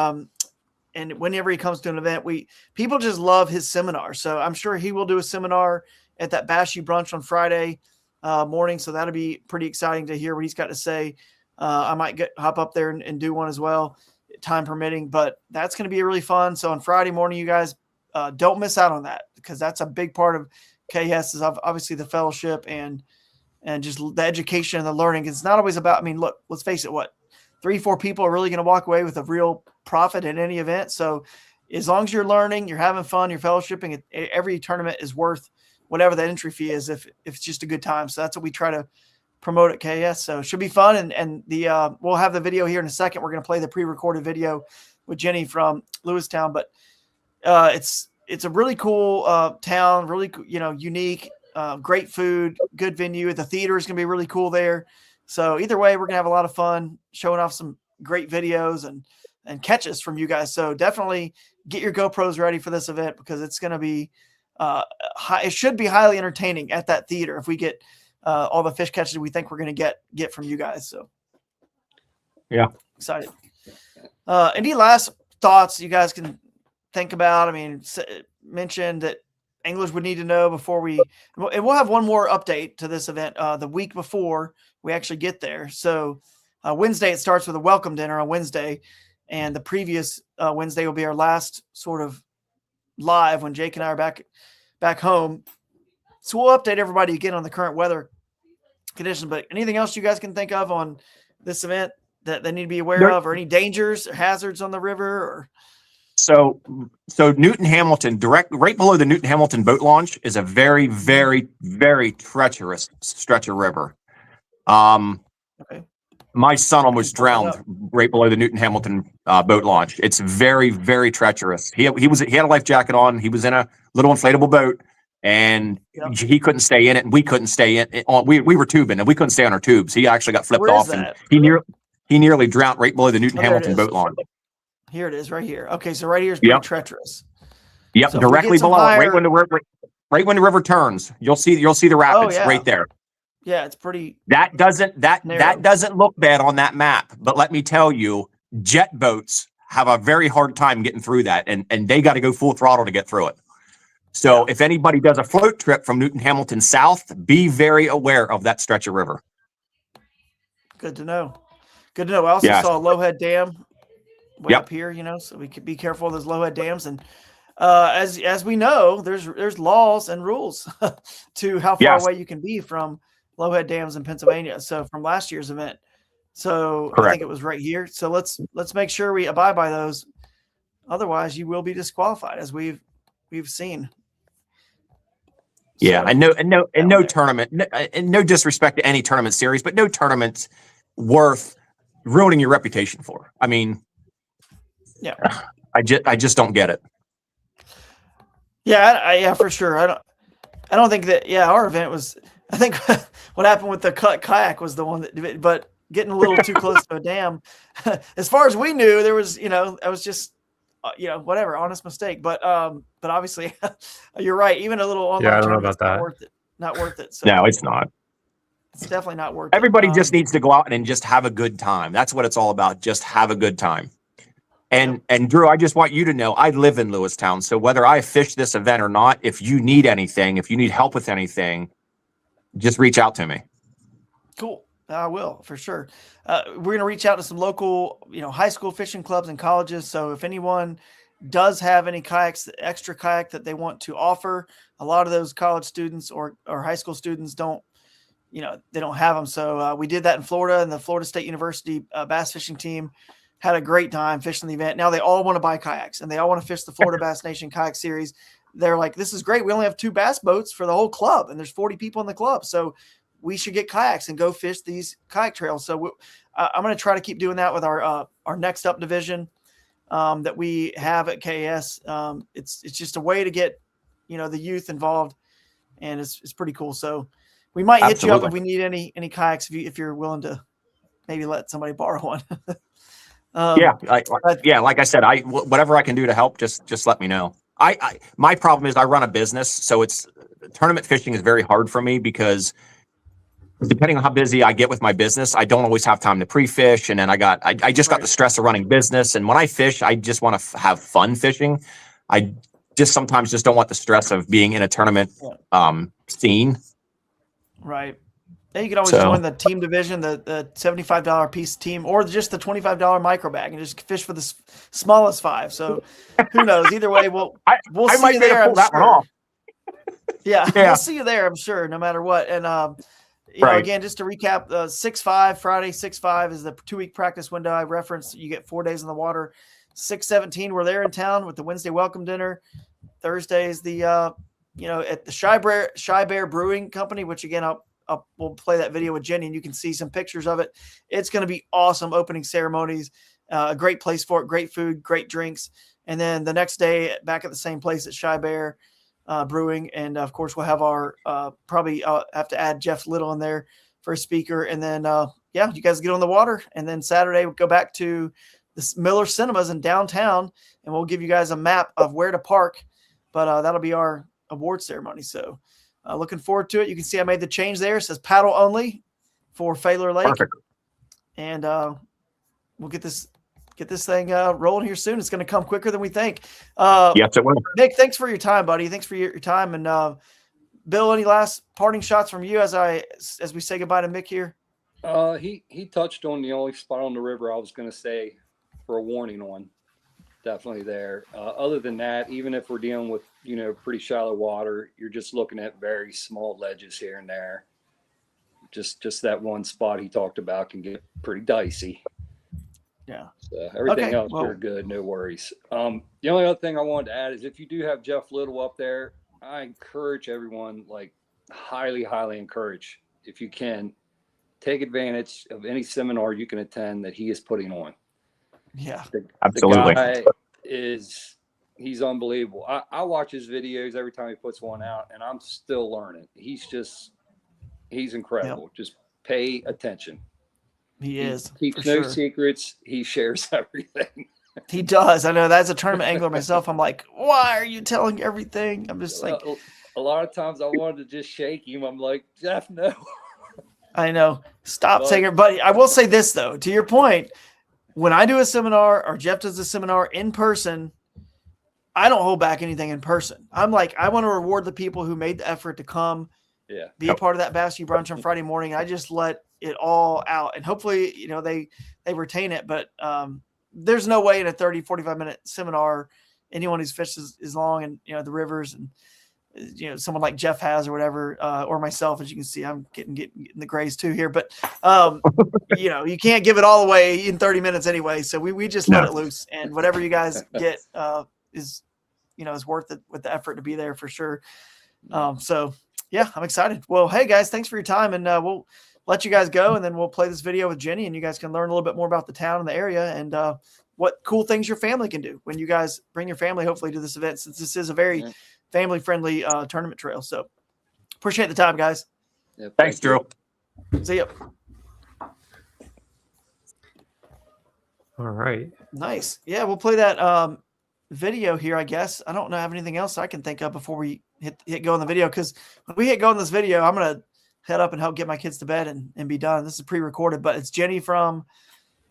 and whenever he comes to an event, people just love his seminar. So I'm sure he will do a seminar at that Bashy brunch on Friday morning. So that'll be pretty exciting to hear what he's got to say. I might hop up there and do one as well, time permitting, but that's going to be really fun. So on Friday morning, you guys don't miss out on that, because that's a big part of KS is obviously the fellowship and just the education and the learning. It's not always about, I mean, look, let's face it, 3-4 people are really going to walk away with a real profit at any event. So as long as you're learning, you're having fun, you're fellowshipping, every tournament is worth whatever that entry fee is, if it's just a good time. So that's what we try to promote at KS. So it should be fun. And we'll have the video here in a second. We're going to play the pre-recorded video with Jenny from Lewistown, but it's a really cool town, really, unique, great food, good venue. The theater is going to be really cool there. So either way, we're going to have a lot of fun showing off some great videos and catches from you guys. So definitely get your GoPros ready for this event, because it's going to be it should be highly entertaining at that theater if we get all the fish catches we think we're going to get from you guys. So yeah, excited. Any last thoughts you guys can think about? I mean, mention that anglers would need to know before and we'll have one more update to this event the week before we actually get there. So Wednesday, it starts with a welcome dinner on Wednesday, and the previous Wednesday will be our last sort of live when Jake and I are back home. So we'll update everybody again on the current weather conditions. But anything else you guys can think of on this event that they need to be aware of, or any dangers or hazards on the river? Or So Newton Hamilton, right below the Newton Hamilton boat launch, is a very, very, very treacherous stretch of river. okay. My son almost drowned right below the Newton Hamilton boat launch. It's very, very treacherous. He had a life jacket on. He was in a little inflatable boat, and he couldn't stay in it, and we couldn't stay in it. We were tubing, and we couldn't stay on our tubes. He actually got flipped off, and he nearly drowned right below the Newton Hamilton boat launch. Here it is, right here. Okay, so right here is pretty treacherous. Yep, so directly below, right when the river turns, you'll see the rapids right there. Yeah, it's pretty. That doesn't look bad on that map, but let me tell you, jet boats have a very hard time getting through that, and they got to go full throttle to get through it. So if anybody does a float trip from Newton Hamilton south, be very aware of that stretch of river. Good to know. Good to know. I also saw Lowhead Dam way up here, so we could be careful of those Lowhead dams. And as we know, there's laws and rules to how far away you can be from Lowhead dams in Pennsylvania. So from last year's event. So I think it was right here. So let's make sure we abide by those. Otherwise, you will be disqualified, as we've seen. Yeah, so, no tournament, and no disrespect to any tournament series, but no tournament's worth ruining your reputation for. I mean, I just don't get it. Yeah, for sure. I don't think that. Yeah, our event was. I think what happened with the kayak was the one that. But getting a little too close to a dam, as far as we knew, there was. I was just. Whatever, honest mistake. But obviously, you're right. Even a little online. I don't know about that. Not worth it. So no, it's not. It's definitely not worth it. Everybody just needs to go out and just have a good time. That's what it's all about. Just have a good time. And Drew, I just want you to know, I live in Lewistown. So whether I fish this event or not, if you need anything, if you need help with anything, just reach out to me. Cool. I will, for sure. We're going to reach out to some local, high school fishing clubs and colleges. So if anyone does have any extra kayak that they want to offer, a lot of those college students or high school students don't, they don't have them. So we did that in Florida, and the Florida State University bass fishing team had a great time fishing the event. Now they all want to buy kayaks, and they all want to fish the Florida Bass Nation Kayak Series. They're like, this is great. We only have 2 bass boats for the whole club, and there's 40 people in the club. So we should get kayaks and go fish these kayak trails. So I'm going to try to keep doing that with our next up division. that we have at KS. It's just a way to get, the youth involved, and it's pretty cool. So we might hit you up if we need any kayaks, if you're willing to maybe let somebody borrow one. Like I said, whatever I can do to help, just let me know. My problem is I run a business, so it's tournament fishing is very hard for me because depending on how busy I get with my business, I don't always have time to pre-fish. And then I just got the stress of running business. And when I fish, I just want to have fun fishing. I just sometimes just don't want the stress of being in a tournament scene. Right. Yeah, you can always join the team division, the $75 piece team, or just the $25 micro bag, and just fish for the smallest 5. So who knows? Either way, we'll see you there. I'm sure. Yeah, we'll see you there. I'm sure, no matter what. And again, just to recap, 6-5 Friday, 6-5 is the 2-week practice window I referenced. You get 4 days in the water. 6-17, we're there in town with the Wednesday welcome dinner. Thursday is the at the Shy Bear Brewing Company, which again we'll play that video with Jenny and you can see some pictures of it. It's going to be awesome opening ceremonies, a great place for it, great food, great drinks. And then the next day back at the same place at Shy Bear Brewing. And of course we'll have our, probably have to add Jeff Little in there for a speaker. And then, you guys get on the water. And then Saturday we'll go back to the Miller Cinemas in downtown and we'll give you guys a map of where to park. But that'll be our award ceremony. So looking forward to it. You can see I made the change there. It says paddle only for Failure Lake. Perfect. And we'll get this thing rolling here soon. It's going to come quicker than we think. Yes, it will. Nick, thanks for your time, buddy. Thanks for your time. And Bill, any last parting shots from you as we say goodbye to Mick here? He touched on the only spot on the river I was going to say for a warning on. Definitely there. Other than that, even if we're dealing with, pretty shallow water, you're just looking at very small ledges here and there. Just that one spot he talked about can get pretty dicey. Yeah. So everything else, we're good. No worries. The only other thing I wanted to add is if you do have Jeff Little up there, I encourage everyone, highly, highly encourage, if you can, take advantage of any seminar you can attend that he is putting on. Yeah, absolutely. The guy he's unbelievable. I watch his videos every time he puts one out and I'm still learning. He's incredible. Yep. Just pay attention. He is. He keeps no secrets. He shares everything. He does. I know that's a tournament angler myself. I'm like, why are you telling everything? I'm just like, a lot of times I wanted to just shake him. I'm like, Jeff, no. I know. Stop saying it. But I will say this though, to your point, when I do a seminar or Jeff does a seminar in person, I don't hold back anything in person. I'm like, I want to reward the people who made the effort to come, be a part of that Bass U brunch on Friday morning. I just let it all out and hopefully, they retain it. But there's no way in a 30, 45-minute seminar, anyone who's fished as long and, the rivers and, someone like Jeff has or whatever, or myself, as you can see, I'm getting the grays too here, but you can't give it all away in 30 minutes anyway. So we just let it loose, and whatever you guys get is worth it with the effort to be there for sure. So yeah, I'm excited. Well, hey guys, thanks for your time, and we'll let you guys go, and then we'll play this video with Jenny, and you guys can learn a little bit more about the town and the area, and what cool things your family can do when you guys bring your family, hopefully, to this event, since this is a very family-friendly tournament trail. So appreciate the time, guys. Yeah, thanks, Drew. See ya. All right. Nice. Yeah, we'll play that video here, I guess. I don't have anything else I can think of before we hit go on the video, because when we hit go on this video, I'm going to head up and help get my kids to bed and be done. This is pre-recorded, but it's Jenny from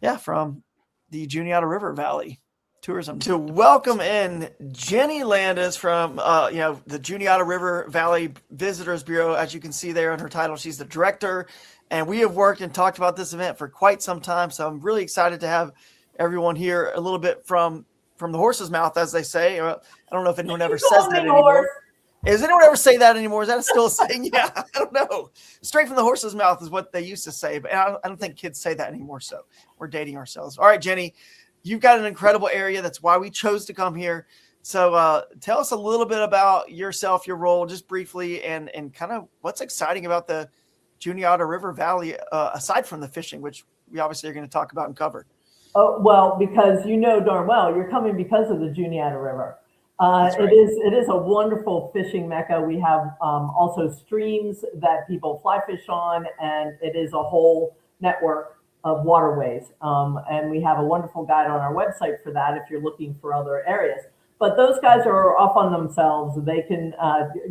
the Juniata River Valley Tourism to welcome in Jenny Landis from the Juniata River Valley Visitors Bureau. As you can see there in her title, she's the director, and we have worked and talked about this event for quite some time. So I'm really excited to have everyone here a little bit from the horse's mouth, as they say. I don't know if anyone ever says that anymore. Does anyone ever say that anymore? Is that still a saying? Yeah, I don't know. Straight from the horse's mouth is what they used to say, but I don't think kids say that anymore. So we're dating ourselves. All right, Jenny, you've got an incredible area. That's why we chose to come here. So tell us a little bit about yourself, your role, just briefly, and kind of what's exciting about the Juniata River Valley, aside from the fishing, which we obviously are going to talk about and cover. Oh, well, because you know darn well you're coming because of the Juniata River. That's right. It is a wonderful fishing mecca. We have also streams that people fly fish on, and it is a whole network of waterways. And we have a wonderful guide on our website for that if you're looking for other areas. But those guys are off on themselves. They can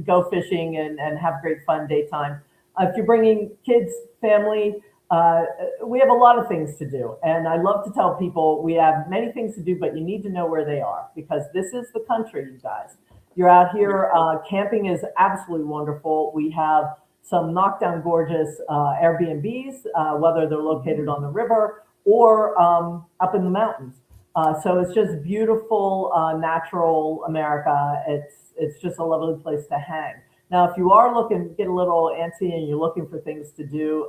go fishing and have great fun daytime. If you're bringing kids, family, we have a lot of things to do. And I love to tell people we have many things to do, but you need to know where they are, because this is the country, you guys. You're out here. Camping is absolutely wonderful. We have some knockdown gorgeous Airbnbs, whether they're located on the river or up in the mountains. So it's just beautiful, natural America. It's just a lovely place to hang. Now, if you are looking, get a little antsy and you're looking for things to do,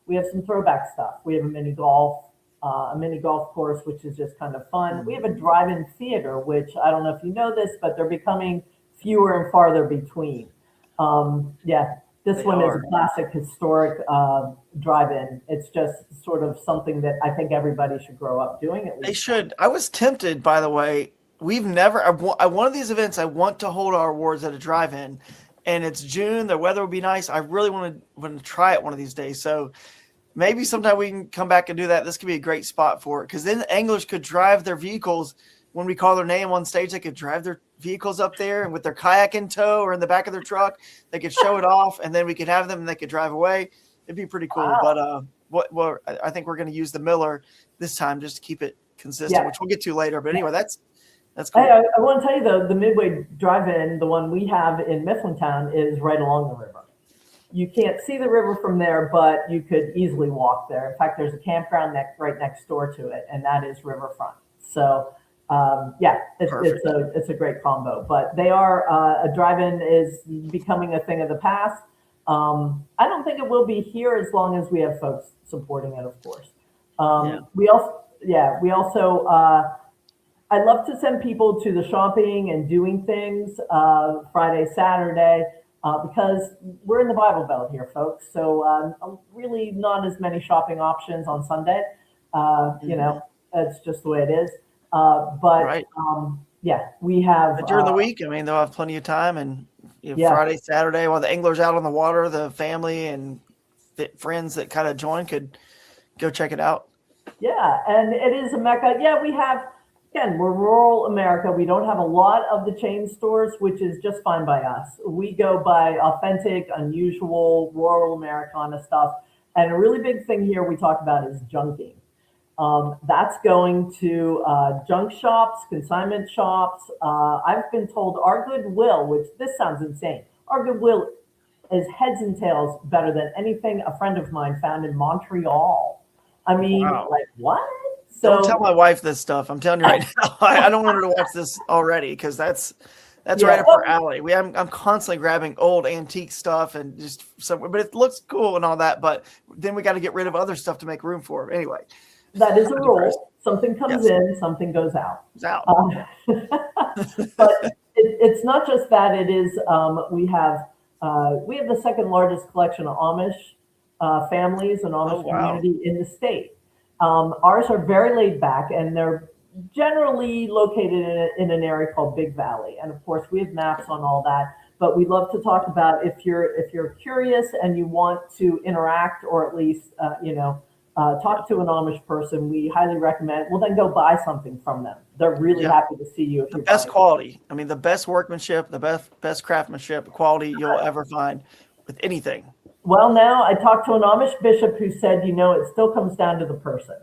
we have some throwback stuff. We have a mini golf course, which is just kind of fun. We have a drive-in theater, which I don't know if you know this, but they're becoming fewer and farther between. Yeah, this one is a classic historic drive-in. It's just sort of something that I think everybody should grow up doing. At least They should. I was tempted, by the way. We've never, one of these events, I want to hold our awards at a drive-in, and it's June. The weather will be nice. I really want to try it one of these days. So maybe sometime we can come back and do that. This could be a great spot for it, because then anglers could drive their vehicles. When we call their name on stage, they could drive their vehicles up there, and with their kayak in tow or in the back of their truck, they could show it off, and then we could have them and they could drive away. It'd be pretty cool. Wow. But I think we're going to use the Miller this time just to keep it consistent, which we'll get to later. But anyway, that's cool. Hey, I want to tell you though, the Midway Drive-In, the one we have in Mifflintown, is right along the river. You can't see the river from there, but you could easily walk there. In fact, there's a campground right next door to it, and that is riverfront. So it's a great combo. But they are a drive-in is becoming a thing of the past. I don't think it will be here as long as we have folks supporting it, of course. We also I love to send people to the shopping and doing things Friday, Saturday, because we're in the Bible Belt here, folks. So really not as many shopping options on Sunday. You know, that's just the way it is. We have. But during the week, I mean, they'll have plenty of time, and Friday, Saturday, while the angler's out on the water, the family and friends that kind of join could go check it out. Yeah, and it is a mecca. Yeah, we have. Again, we're rural America. We don't have a lot of the chain stores, which is just fine by us. We go by authentic, unusual, rural Americana stuff. And a really big thing here we talk about is junking. That's going to junk shops, consignment shops. I've been told our Goodwill, which this sounds insane, our Goodwill is heads and tails better than anything a friend of mine found in Montreal. I mean, like what? So, don't tell my wife this stuff. I'm telling you right now. I don't want her to watch this already, because that's right up her alley. I'm constantly grabbing old antique stuff and just but it looks cool and all that. But then we got to get rid of other stuff to make room for it. Anyway, that is a rule. Something comes in, something goes out. It's out. But it's not just that. It is we have the second largest collection of Amish families and Amish community in the state. Ours are very laid back, and they're generally located in an area called Big Valley. And of course, we have maps on all that. But we love to talk about if you're curious and you want to interact, or at least talk to an Amish person, we highly recommend. Well, then go buy something from them. They're really happy to see you. The best quality. I mean, the best workmanship, the best craftsmanship quality you'll ever find with anything. Well, now I talked to an Amish bishop who said, it still comes down to the person.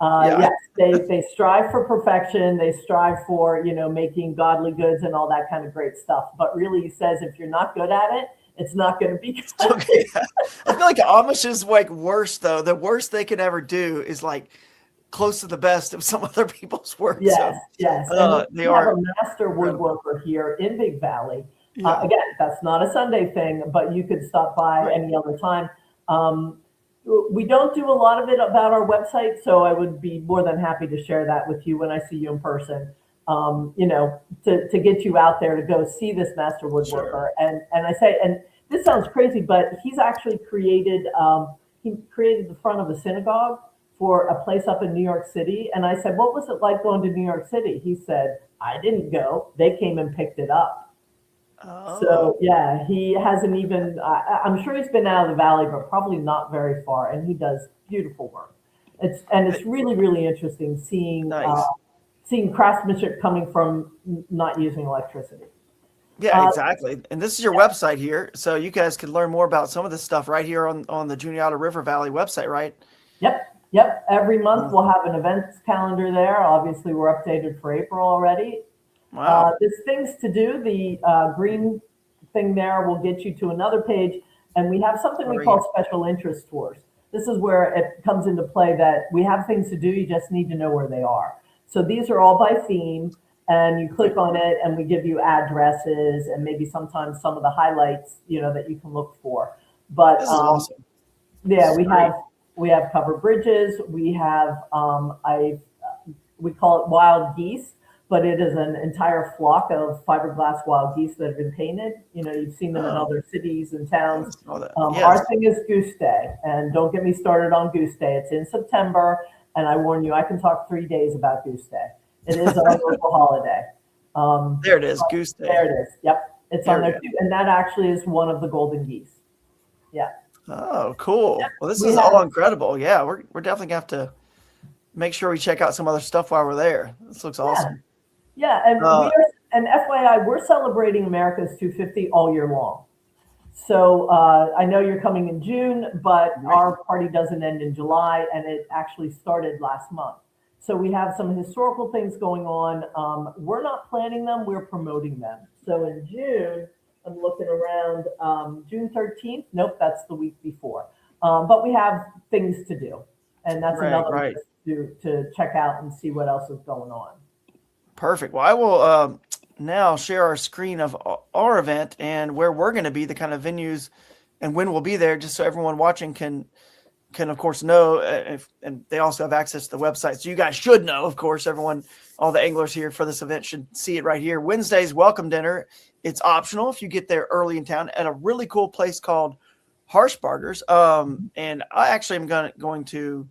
Yes, they strive for perfection. They strive for, making godly goods and all that kind of great stuff. But really, he says, if you're not good at it, it's not going to be good. Okay. I feel like Amish is like worse, though. The worst they can ever do is like close to the best of some other people's work. Yes. They are a master woodworker here in Big Valley. Again, that's not a Sunday thing, but you could stop by any other time. We don't do a lot of it about our website, so I would be more than happy to share that with you when I see you in person. To get you out there to go see this master woodworker. Sure. And I say, and this sounds crazy, but he's actually created the front of a synagogue for a place up in New York City. And I said, what was it like going to New York City? He said, I didn't go. They came and picked it up. Oh. So yeah, he hasn't even, I'm sure he's been out of the valley, but probably not very far. And he does beautiful work. It's really, really interesting seeing, Nice. seeing craftsmanship coming from not using electricity. Yeah, exactly. And this is your website here. So you guys can learn more about some of this stuff right here on the Juniata River Valley website, right? Yep. Every month we'll have an events calendar there. Obviously, we're updated for April already. Wow. There's things to do. The green thing there will get you to another page. And we have something we call special interest tours. This is where it comes into play that we have things to do. You just need to know where they are. So these are all by theme. And you click on it and we give you addresses and maybe sometimes some of the highlights, that you can look for. But This is awesome. Yeah, we have covered bridges. We have we call it wild geese, but it is an entire flock of fiberglass wild geese that have been painted. You've seen them in other cities and towns. Yes. Our thing is Goose Day, and don't get me started on Goose Day. It's in September, and I warn you, I can talk 3 days about Goose Day. It is our local holiday. There it is, Goose Day. There it is. Yep, it's There on we there too, and that actually is one of the golden geese. Yeah. Oh, cool. Yeah, Well, this we is have- all incredible. Yeah, we're definitely gonna have to make sure we check out some other stuff while we're there. This looks awesome. Yeah, and FYI, we're celebrating America's 250 all year long. So I know you're coming in June, but our party doesn't end in July, and it actually started last month. So we have some historical things going on. We're not planning them, we're promoting them. So in June, I'm looking around, June 13th. Nope, that's the week before. But we have things to do. And that's another to check out and see what else is going on. Perfect. Well, I will now share our screen of our event and where we're going to be, the kind of venues and when we'll be there, just so everyone watching can of course know, and they also have access to the website. So you guys should know, of course, all the anglers here for this event should see it right here. Wednesday's welcome dinner. It's optional if you get there early in town at a really cool place called Harshbargers. And I actually am going to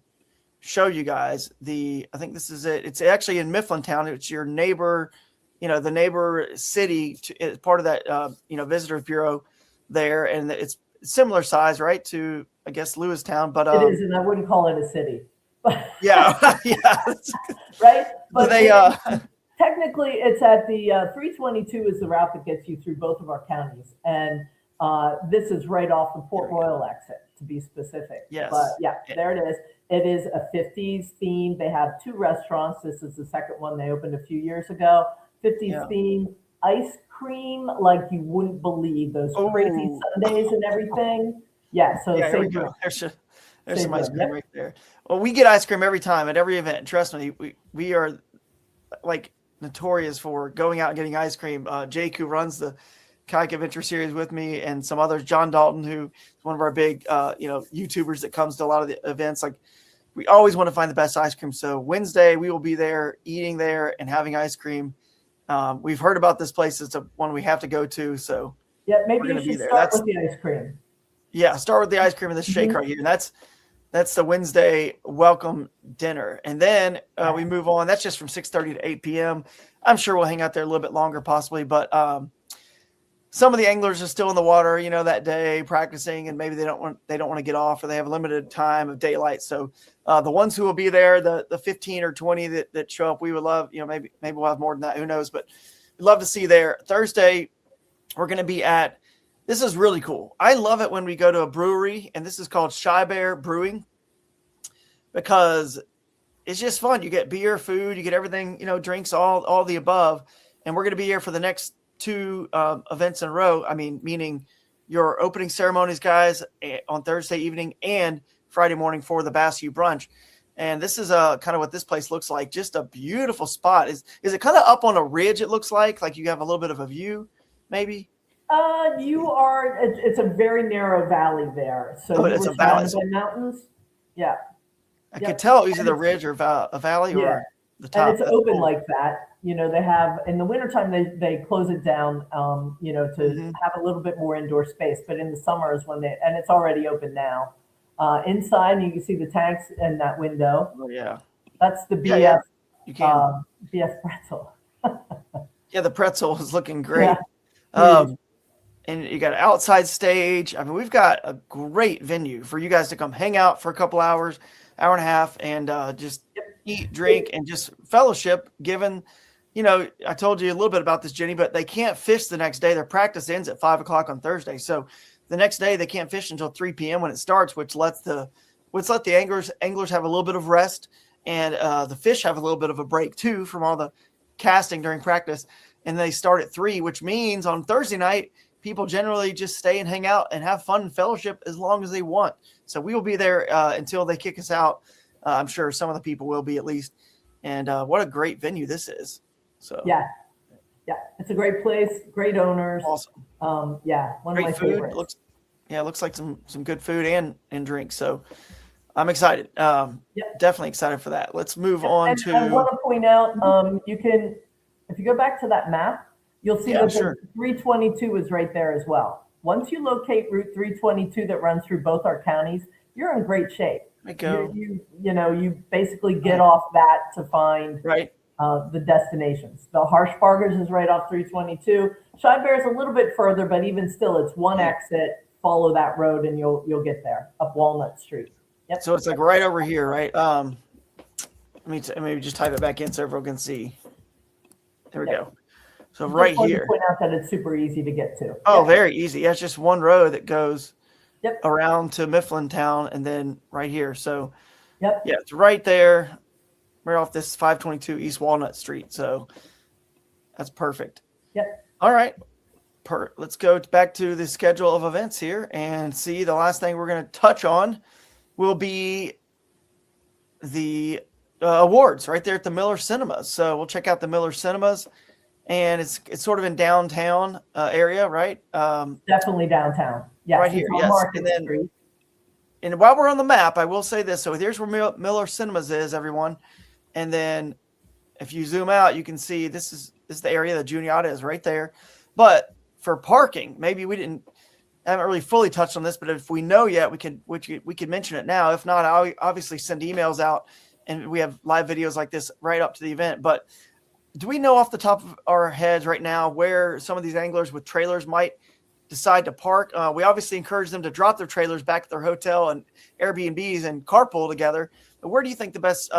show you guys I think this is it. It's actually in Mifflintown. It's your neighbor, the neighbor city. It's part of that, Visitors Bureau there. And it's similar size, right, to, I guess, Lewistown. But it is, and I wouldn't call it a city. Yeah. Yeah. Right? But they technically, it's at the 322 is the route that gets you through both of our counties. And this is right off the Port Royal exit, to be specific. Yes. But yeah, there it is. It is a 50s theme. They have 2 restaurants. This is the second one they opened a few years ago. 50s theme, ice cream like you wouldn't believe, those crazy sundaes and everything. Yeah, so there we go. There's some ice cream right there. Well, we get ice cream every time at every event. Trust me, we are like notorious for going out and getting ice cream. Jake, who runs the Kayak Adventure Series with me, and some others, John Dalton, who is one of our big YouTubers that comes to a lot of the events. Like, we always want to find the best ice cream. So Wednesday we will be there eating there and having ice cream. We've heard about this place. It's one we have to go to. So yeah, maybe you should start with the ice cream. Yeah, start with the ice cream and the shake right here. And that's the Wednesday welcome dinner. And then we move on. That's just from 6:30 to 8 p.m. I'm sure we'll hang out there a little bit longer possibly, but some of the anglers are still in the water, that day practicing, and maybe they don't want to get off, or they have a limited time of daylight. So the ones who will be there, the 15 or 20 that show up, we would love, maybe we'll have more than that. Who knows? But we'd love to see you there. Thursday, we're going to be at, this is really cool. I love it when we go to a brewery, and this is called Shy Bear Brewing, because it's just fun. You get beer, food, you get everything, drinks, all the above. And we're going to be here for the next 2 events in a row. I mean, meaning your opening ceremonies, guys, on Thursday evening and Friday morning for the Bass U brunch. And this is kind of what this place looks like. Just a beautiful spot. Is it kind of up on a ridge? It looks like you have a little bit of a view, maybe. It's a very narrow valley there. So it's a valley. By mountains. Yeah. I could tell it was either a ridge or a valley or the top. And it's open like that. They have, in the wintertime, they close it down, to have a little bit more indoor space. But in the summer is when and it's already open now. Inside, you can see the tanks in that window. Oh, yeah. That's the BF, Yeah, you can. BF pretzel. Yeah, the pretzel is looking Yeah. great. And you got an outside stage. I mean, we've got a great venue for you guys to come hang out for a couple hours, hour and a half, and just eat, drink, and just fellowship. Given, I told you a little bit about this, Jenny, but they can't fish the next day. Their practice ends at 5 o'clock on Thursday. So the next day they can't fish until 3 p.m. when it starts, which lets the anglers have a little bit of rest, and the fish have a little bit of a break too from all the casting during practice. And they start at 3, which means on Thursday night, people generally just stay and hang out and have fun and fellowship as long as they want. So we will be there until they kick us out. I'm sure some of the people will be at least. And what a great venue this is. So Yeah, it's a great place, great owners. Awesome. One Great of my food. favorites. Looks like some good food and drinks. So I'm excited. Definitely excited for that. Let's move on to. I want to point out, you can, if you go back to that map, you'll see that the 322 is right there as well. Once you locate Route 322 that runs through both our counties, you're in great shape. You basically get off that to find the destinations. The Harshbargers is right off 322. Shy Bear is a little bit further, but even still, it's one exit. Follow that road, and you'll get there up Walnut Street. Yep. So it's like right over here, right? Let me maybe just type it back in so everyone can see. There we go. So right here. Point out that it's super easy to get to. Oh, very easy. Yeah, it's just one road that goes Yep. around to Mifflin Town and then right here. So, Yep. yeah, it's right there, right off this 522 East Walnut Street. So that's perfect. Yep. All right. Let's go back to the schedule of events here and see. The last thing we're going to touch on will be the awards right there at the Miller Cinemas. So we'll check out the Miller Cinemas, and it's sort of in downtown area, right? Definitely downtown. Yes, right here. Yes. Market Street. And while we're on the map, I will say this. So here's where Miller Cinemas is, everyone. And then if you zoom out, you can see this is the area that Juniata is right there. But for parking, maybe haven't really fully touched on this, but if we know yet, we could mention it now. If not, I'll obviously send emails out, and we have live videos like this right up to the event. But do we know off the top of our heads right now where some of these anglers with trailers might decide to park? We obviously encourage them to drop their trailers back at their hotel and Airbnbs and carpool together. But where do you think the best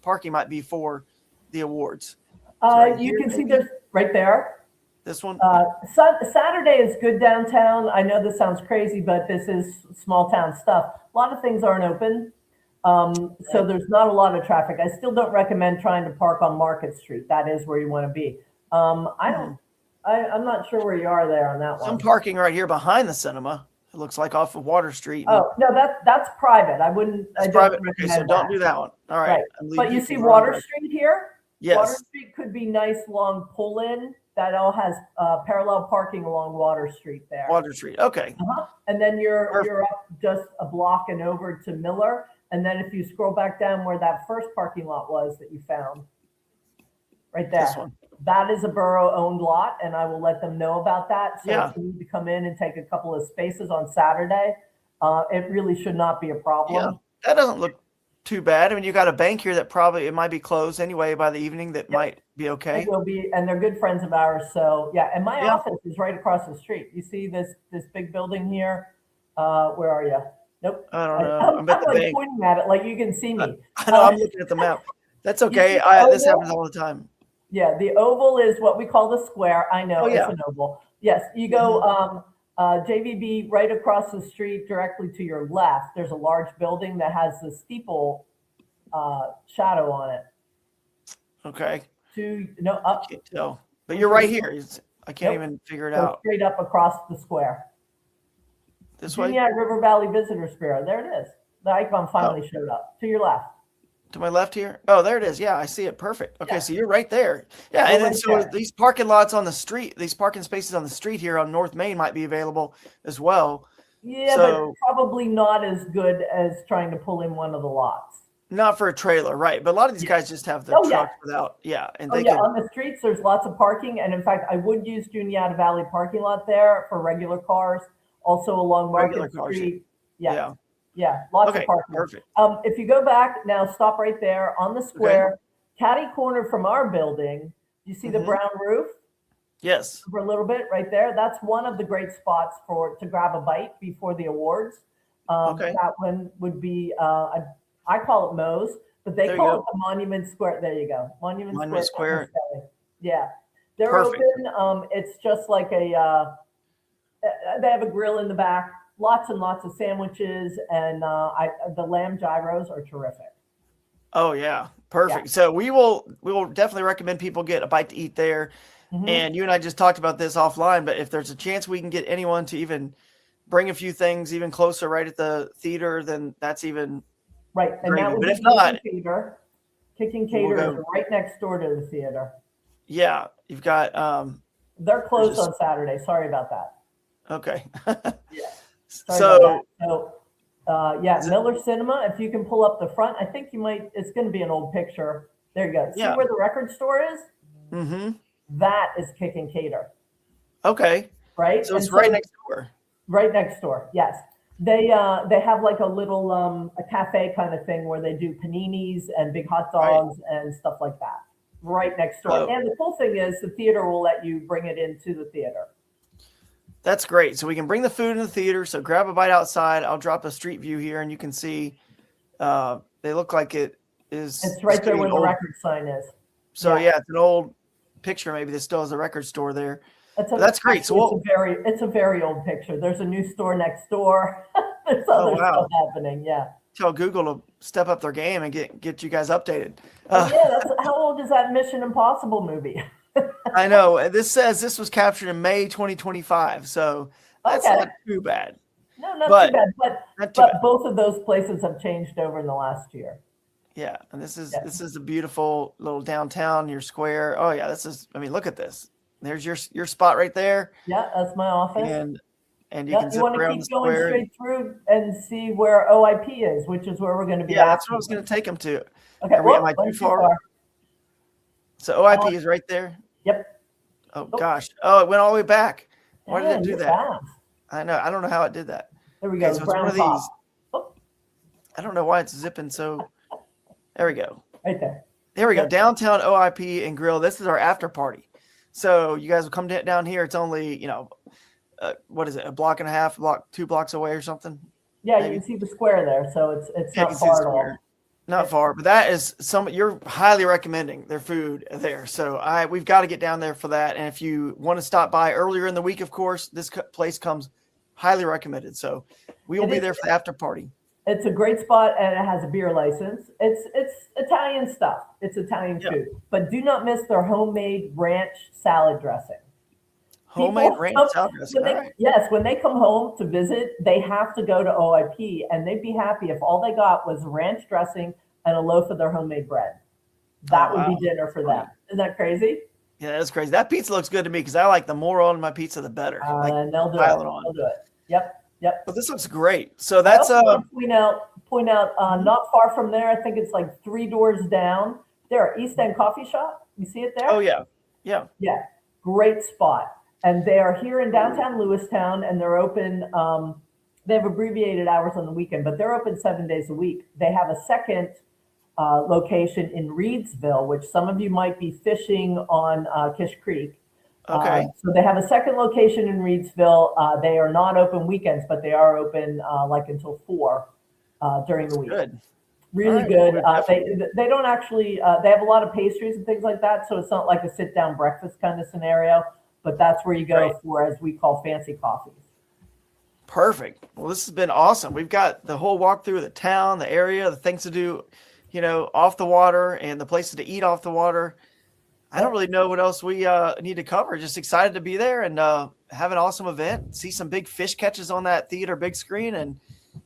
parking might be for the awards? You can see this right there. This one? Saturday is good downtown. I know this sounds crazy, but this is small town stuff. A lot of things aren't open. So there's not a lot of traffic. I still don't recommend trying to park on Market Street. That is where you want to be. I'm not sure where you are there on that one. Some parking right here behind the cinema. It looks like off of Water Street. Oh, no, that's private. I wouldn't. It's private. Okay, so don't do that one. All right. But you see Water Street here? Yes. Water Street could be nice long pull in. That all has parallel parking along Water Street there. Water Street. Okay. And then you're up just a block and over to Miller. And then if you scroll back down where that first parking lot was that you found, right there. This one. That is a borough-owned lot, and I will let them know about that. So Yeah. if you need to come in and take a couple of spaces on Saturday, it really should not be a problem. Yeah, that doesn't look too bad. I mean, you got a bank here that probably it might be closed anyway by the evening. That might be okay. It will be, and they're good friends of ours. So yeah, and my office is right across the street. You see this big building here? Where are you? Nope. I don't know. I'm at the like bank. pointing at it like you can see me. I know. I'm looking at the map. That's okay. This happens all the time. Yeah, the oval is what we call the square. I know yeah. it's an oval. Yes, you go JVB right across the street directly to your left. There's a large building that has the steeple shadow on it. Okay. Up. Can't tell. But you're right here. I can't even figure it out. Straight up across the square. This way? Yeah, River Valley Visitors Bureau. There it is. The icon finally showed up. To your left. To my left here? Oh, there it is. Yeah, I see it. Perfect. Okay, so you're right there. Yeah, and then so these parking lots on the street, these parking spaces on the street here on North Main might be available as well. Yeah, but probably not as good as trying to pull in one of the lots. Not for a trailer, right? But a lot of these guys just have the truck without, and they on the streets there's lots of parking, and in fact I would use Juniata Valley parking lot there for regular cars, also along Market Street. Yeah. Yeah, lots Okay, of parking. perfect. If you go back now, stop right there on the square, catty corner from our building. You see the brown roof Yes. for a little bit right there. That's one of the great spots to grab a bite before the awards. Okay. That one would be, I call it Moe's, but they There you call go. it the Monument Square. There you go. Monument Square. Yeah. They're Perfect. open. It's just like they have a grill in the back, lots and lots of sandwiches, and the lamb gyros are terrific. Oh yeah, perfect. So we will definitely recommend people get a bite to eat there. And you and I just talked about this offline, but if there's a chance we can get anyone to even bring a few things even closer right at the theater, then that's even right. And gravy. that would But be if not, Kicking Cater is right next door to the theater. Yeah, you've got they're closed on Saturday. Sorry about that. Okay. Yeah. So Miller Cinema. If you can pull up the front, I think you might. It's going to be an old picture. There you go. See where the record store is? Mm-hmm. That is Kicking Cater. Okay. Right. So it's right next door. Right next door. Yes. They have like a little a cafe kind of thing where they do paninis and big hot dogs and stuff like that. Right next door. And the cool thing is the theater will let you bring it into the theater. That's great. So we can bring the food in the theater. So grab a bite outside. I'll drop a street view here and you can see they look like it is. It's right there where the record sign is. So yeah, it's an old picture. Maybe that still has a record store there. That's great. So it's a very old picture. There's a new store next door. There's other stuff happening. Yeah. Tell Google to step up their game and get you guys updated. How old is that Mission Impossible movie? I know. This says this was captured in May 2025. So that's not too bad. No, not too bad. But both of those places have changed over in the last year. Yeah, and this is a beautiful little downtown, your square. Oh yeah, look at this. There's your spot right there. Yeah, that's my office. And you can zip around the square. You want to keep going straight through and see where OIP is, which is where we're going to be. Yeah, that's what I was going to take them to. Okay, am I too far? So OIP is right there. Yep. Oh gosh. Oh, it went all the way back. Why did it do that? Fast. I know. I don't know how it did that. There we go. So it's one of these. I don't know why it's zipping so. There we go. Right there. There we go. Downtown OIP and Grill. This is our after party. So you guys will come down here. It's only, what is it? A block and a half, 2 blocks away or something? Yeah, maybe. You can see the square there. So it's not far at all. Not far, but that is you're highly recommending their food there. So we've got to get down there for that. And if you want to stop by earlier in the week, of course, this place comes highly recommended. So we will be there for the after party. It's a great spot and it has a beer license. It's Italian stuff. It's Italian food, but do not miss their homemade ranch salad dressing. Homemade ranch salad dressing. Yes, when they come home to visit, they have to go to OIP and they'd be happy if all they got was ranch dressing and a loaf of their homemade bread. That would be dinner for them. Isn't that crazy? Yeah, that's crazy. That pizza looks good to me because I like the more on my pizza, the better. And they'll do it. They'll do it. Yep. But this looks great. So that's point out not far from there. I think it's like 3 doors down. There, East End Coffee Shop. You see it there? Oh yeah. Great spot. And they are here in downtown Lewistown, and they're open. They have abbreviated hours on the weekend, but they're open 7 days a week. They have a second location in Reedsville, which some of you might be fishing on Kish Creek. Okay. So they have a second location in Reedsville. They are not open weekends, but they are open until 4 during the week. Good. Really good. They don't actually. They have a lot of pastries and things like that, so it's not like a sit-down breakfast kind of scenario. But that's where you go for, as we call, fancy coffees. Perfect. Well, this has been awesome. We've got the whole walkthrough of the town, the area, the things to do, off the water, and the places to eat off the water. I don't really know what else we need to cover. Just excited to be there and have an awesome event. See some big fish catches on that theater big screen and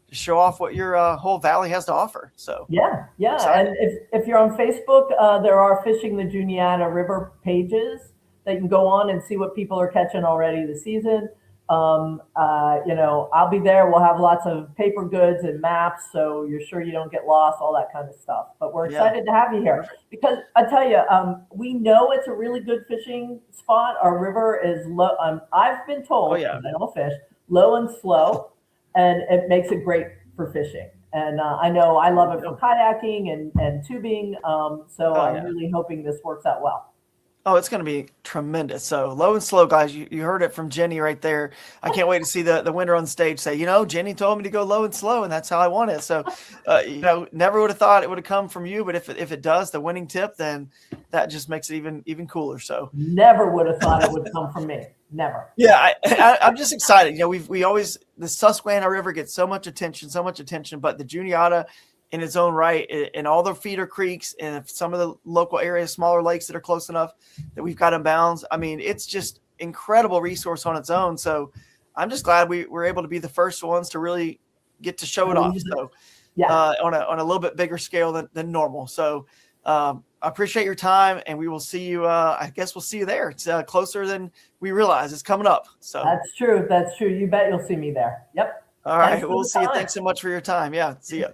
just show off what your whole valley has to offer. So yeah. And if you're on Facebook, there are Fishing the Juniata River pages that you can go on and see what people are catching already this season. I'll be there. We'll have lots of paper goods and maps, so you're sure you don't get lost, all that kind of stuff. But we're excited to have you here because I tell you, we know it's a really good fishing spot. Our river is low. I've been told, I don't fish, low and slow, and it makes it great for fishing. And I know I love it for kayaking and tubing. So I'm really hoping this works out well. Oh, it's going to be tremendous. So low and slow, guys. You heard it from Jenny right there. I can't wait to see the winner on stage say, Jenny told me to go low and slow, and that's how I want it. So, never would have thought it would have come from you, but if it does, the winning tip, then that just makes it even cooler. So never would have thought it would come from me. Never. Yeah, I'm just excited. We always, the Susquehanna River gets so much attention, but the Juniata in its own right, and all the feeder creeks and some of the local areas, smaller lakes that are close enough that we've got in bounds. I mean, it's just incredible resource on its own. So I'm just glad we were able to be the first ones to really get to show it off. So on a little bit bigger scale than normal. So I appreciate your time, and we will see you. I guess we'll see you there. It's closer than we realize. It's coming up. So That's true. You bet you'll see me there. Yep. All right. We'll see you. Thanks so much for your time. Yeah. See ya.